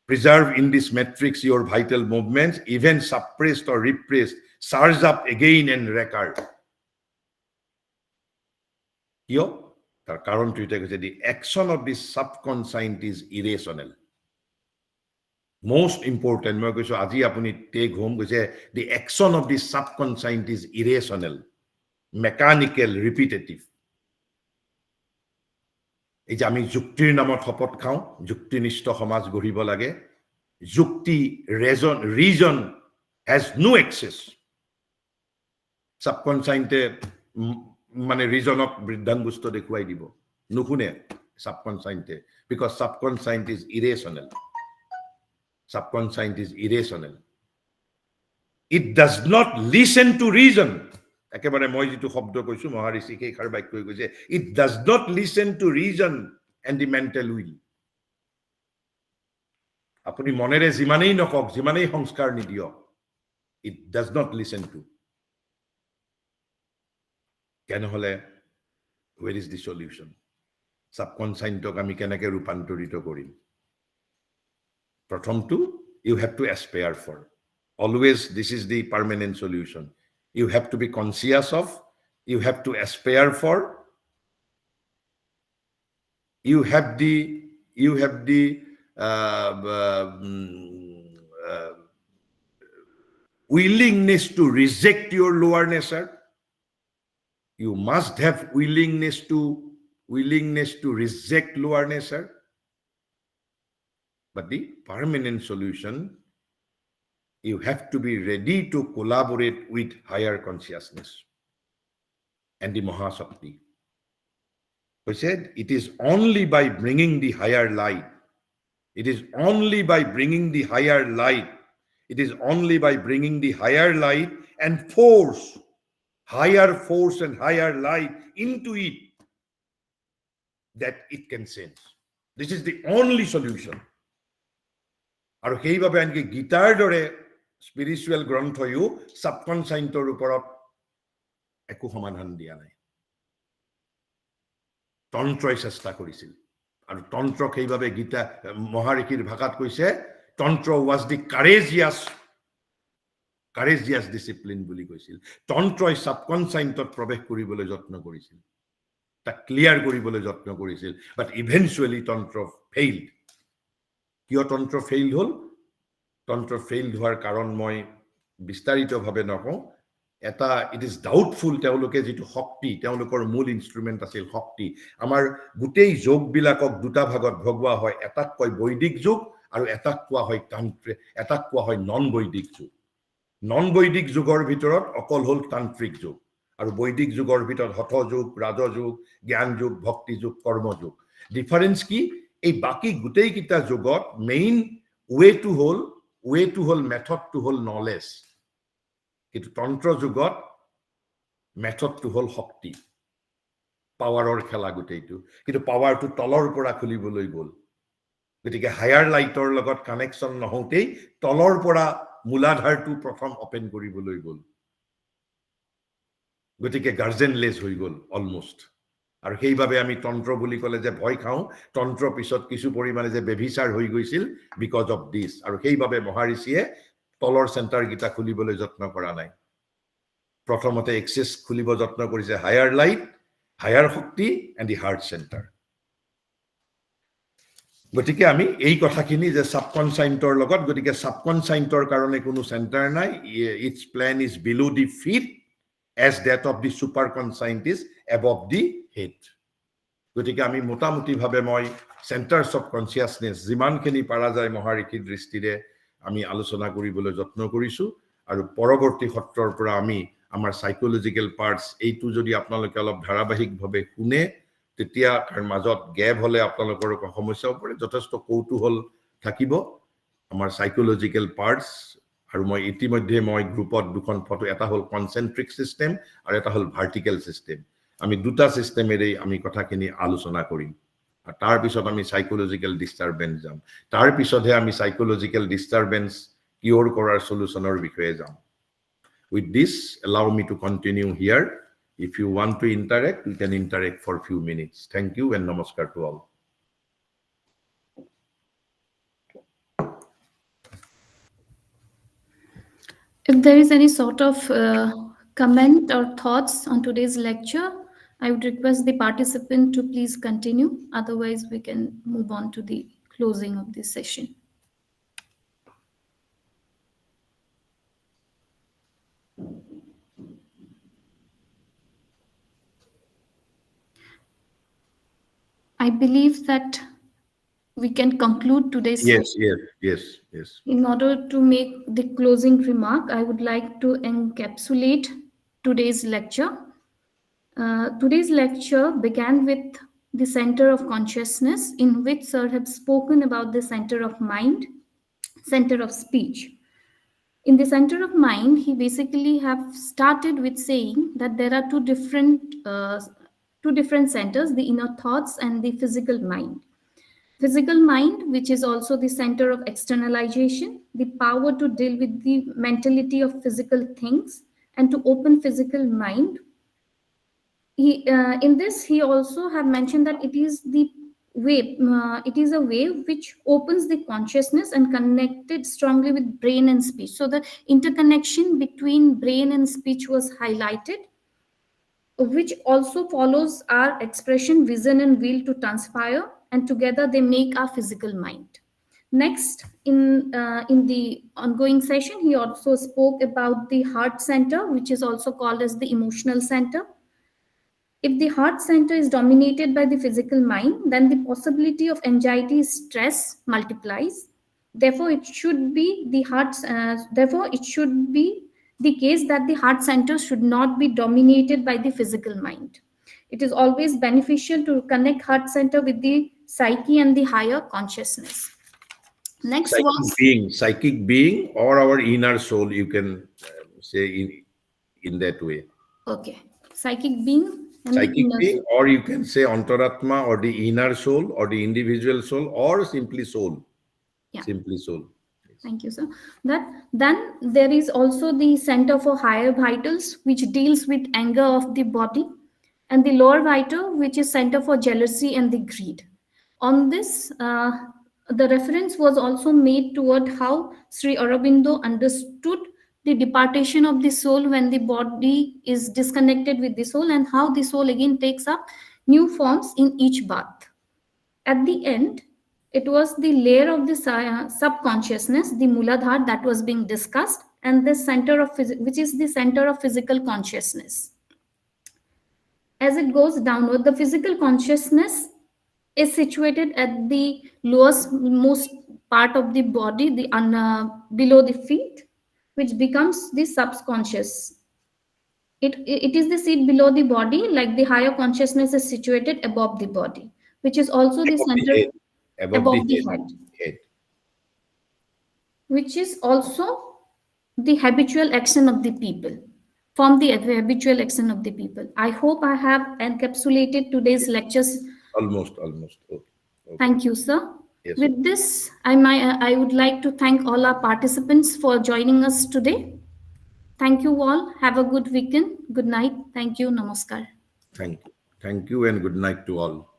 preserve in this matrix your vital movements even suppressed or repressed surge up again and recur কিয় তাৰ কাৰণটো এটা কৈছে the action of the subconscious is irrational most important মই কৈছো আজি আপুনি টেক হোম কৈছে the action of the subconscious is irrational mechanical repetitive এই যে আমি যুক্তিৰ নামত শপত খাওঁ যুক্তিনিষ্ঠ সমাজ গঢ়িব লাগে যুক্তি region has no access subconsciente মানে ৰিজনক বৃদ্ধাংগুষ্ট দেখুৱাই দিব নুশুনে subconsciente because subconscient is irrational it does not listen to reason একেবাৰে মই যেটো শব্দ কৈছো মহাৰিষি কেইখাৰ বাক্য কৈছে it does not listen to reason and the mental will আপুনি মনেৰে যিমানেই নকক যিমানেই সংস্কাৰ নিদিয়ক it does not listen to কেন হলে where is the solution subconscientক আমি কেনেকৈ ৰূপান্তৰিত কৰিম প্ৰথমটো you have to aspire for always this is the permanent solution you have to be conscious of you have to aspire for you have the willingness to reject your lower nature you must have willingness to reject lower nature but the permanent solution you have to be ready to collaborate with higher consciousness and the Mahashakti. We said it is only by bringing the higher light. It is only by bringing the higher light. It is only by bringing the higher light and higher force and higher light into it that it can sense. This is the only solution. আৰু সেইভাবে আনকি গীতাৰ দৰে spiritual গ্ৰন্থয়ো সাবকনসাইন্টৰ ওপৰত একো সমাধান দিয়া নাই তন্ত্ৰই চেষ্টা কৰিছিল আৰু তন্ত্ৰক সেইভাবে গীতা মহাৰিষিৰ ভাষাত কৈছে তন্ত্ৰ was the courageous discipline বুলি কৈছিল তন্ত্ৰই সাবকনসাইন্টত প্ৰৱেশ কৰিবলৈ যত্ন কৰিছিল তা ক্লিয়াৰ কৰিবলৈ যত্ন কৰিছিল বাট ইভেন্চুৱেলি তন্ত্ৰ ফেইলড কিয় তন্ত্ৰ ফেইল হল তন্ত্ৰ ফেইল হোৱাৰ কাৰণ মই বিস্তাৰিতভাৱে নকওঁ এটা ইট ইজ ডাউটফুল তেওঁলোকে যেটো শক্তি তেওঁলোকৰ মূল ইনস্ট্ৰুমেন্ট আছিল শক্তি আমাৰ গুটেই যোগবিলাকক দুটা ভাগত ভগৱা হয় এটাক কয় বৈদিক যোগ আৰু এটাক কোৱা হয় তান্ত্ৰিক এটাক কোৱা হয় নন বৈদিক যুগৰ ভিতৰত অকল হল তান্ত্ৰিক যোগ আৰু বৈদিক যুগৰ ভিতৰত হঠ যোগ ৰাজ যোগ জ্ঞান যোগ ভক্তি যোগ কৰ্ম যোগ ডিফাৰেন্স কি এই বাকি গুটেই কিটা যোগত মেইন ওয়ে টু হল মেথড টু হল নলেজ কিন্তু তন্ত্ৰ যুগত মেথড টু হল শক্তি পাৱাৰৰ খেলা গুটেইটো কিন্তু পাৱাৰটো তলৰ পৰা খুলিবলৈ গল গতিকে হায়াৰ লাইটৰ লগত কানেকচন নহওতেই তলৰ পৰা মূলাধাৰটো প্ৰথম ওপেন কৰিবলৈ গল গতিকে গাৰ্জেনলেছ হৈ গল অলমোস্ট আৰু সেইভাবে আমি তন্ত্ৰ বুলি কলে যে ভয় খাওঁ তন্ত্ৰ পিছত কিছু পৰিমাণে যে বেভিচাৰ হৈ গৈছিল বিকজ অফ দিস আৰু সেইভাবে মহাৰিষিয়ে তলৰ সেন্টাৰ গীতা খুলিবলৈ যত্ন কৰা নাই প্ৰথমতে এক্সেস খুলিব যত্ন কৰিছে হায়াৰ লাইট হায়াৰ শক্তি এণ্ড দি হাৰ্ট সেন্টাৰ গতিকে আমি এই কথাখিনি যে সাবকনসাইন্টৰ লগত গতিকে সাবকনসাইন্টৰ কাৰণে কোনো সেন্টাৰ নাই it's plan is below the feet as that of the superconscious is above the head গতিকে আমি মোটামুটি ভাবে মই সেন্টাৰস অফ কনসিয়াসনেস যিমানখিনি পাৰা যায় মহাৰিষিৰ দৃষ্টিৰে আমি আলোচনা কৰিবলৈ যত্ন কৰিছো আৰু পৰৱৰ্তী সত্ৰৰ পৰা আমি আমাৰ সাইকোলজিক্যাল পাৰ্টস এইটো যদি আপোনালোকে অলপ ধাৰাবাহিকভাৱে শুনে তেতিয়া তাৰ মাজত গ্যাপ হলে আপোনালোকৰ সমস্যা পৰে যথেষ্ট কৌতুহল থাকিব আমাৰ সাইকোলজিক্যাল পাৰ্টস আৰু মই ইতিমধ্যে মই গ্ৰুপত দুখন ফটো এটা হল কনসেন্ট্ৰিক সিস্টেম আৰু এটা হল ভাৰ্টিক্যাল সিস্টেম আমি দুটা সিস্টেমেৰে আমি কথাখিনি আলোচনা কৰিম আৰু তাৰ পিছত আমি সাইকোলজিক্যাল ডিস্টাৰবেন্স যাম তাৰ পিছতহে আমি সাইকোলজিক্যাল ডিস্টাৰবেন্স কিউৰ কৰাৰ সলিউশনৰ বিষয়ে যাম with this allow me to continue here if you want to interact you can interact for a few minutes thank you and namaskar to all If there is any sort of comment or thoughts on today's lecture, I would request the participant to please continue. Otherwise, we can move on to the closing of this session. I believe that we can conclude today's session. Yes. In order to make the closing remark, I would like to encapsulate today's lecture. Today's lecture began with the center of consciousness, in which Sir have spoken about the center of mind, center of speech. In the center of mind, he basically have started with saying that there are two different centers: the inner thoughts and the physical mind. Physical mind, which is also the center of externalization, the power to deal with the mentality of physical things and to open physical mind. In this he also have mentioned that it is the way, it is a way which opens the consciousness and connected strongly with brain and speech. So the interconnection between brain and speech was highlighted, which also follows our expression, vision, and will to transpire, and together they make our physical mind. Next, in the ongoing session, he also spoke about the heart center, which is also called as the emotional center. If the heart center is dominated by the physical mind, then the possibility of anxiety, stress multiplies. Therefore, it should be the heart. Therefore, it should be the case that the heart center should not be dominated by the physical mind. It is always beneficial to connect heart center with the psyche and the higher consciousness. Next was Psychic being, or our inner soul. You can say in that way. okay, psychic being and the Psychic inner being, soul. or you can say Antaratma, or the inner soul, or the individual soul, or simply soul. Yeah. Simply soul. Thank you, sir. Then there is also the Center for Higher Vitals, which deals with anger of the body, and the lower vital, which is Center for Jealousy and the Greed. On this, the reference was also made toward how Sri Aurobindo understood the departation of the soul when the body is disconnected with the soul, and how the soul again takes up new forms in each birth. At the end, it was the layer of the subconsciousness, the Muladhara, that was being discussed, and the center of which is the center of physical consciousness. As it goes downward, the physical consciousness is situated at the lowest most part of the body, below the feet, which becomes the subconscious. It is the seat below the body, like the higher consciousness is situated above the body, which is also the Above the center head. Above the above the head, head. which is also the habitual action of the people, from the habitual action of the people. I hope I have encapsulated today's lectures. Almost. Okay. Thank you, sir. Yes. With this, I would like to thank all our participants for joining us today. Thank you all. Have a good weekend. Good night. Thank you. Namaskar. Thank you, and good night to all.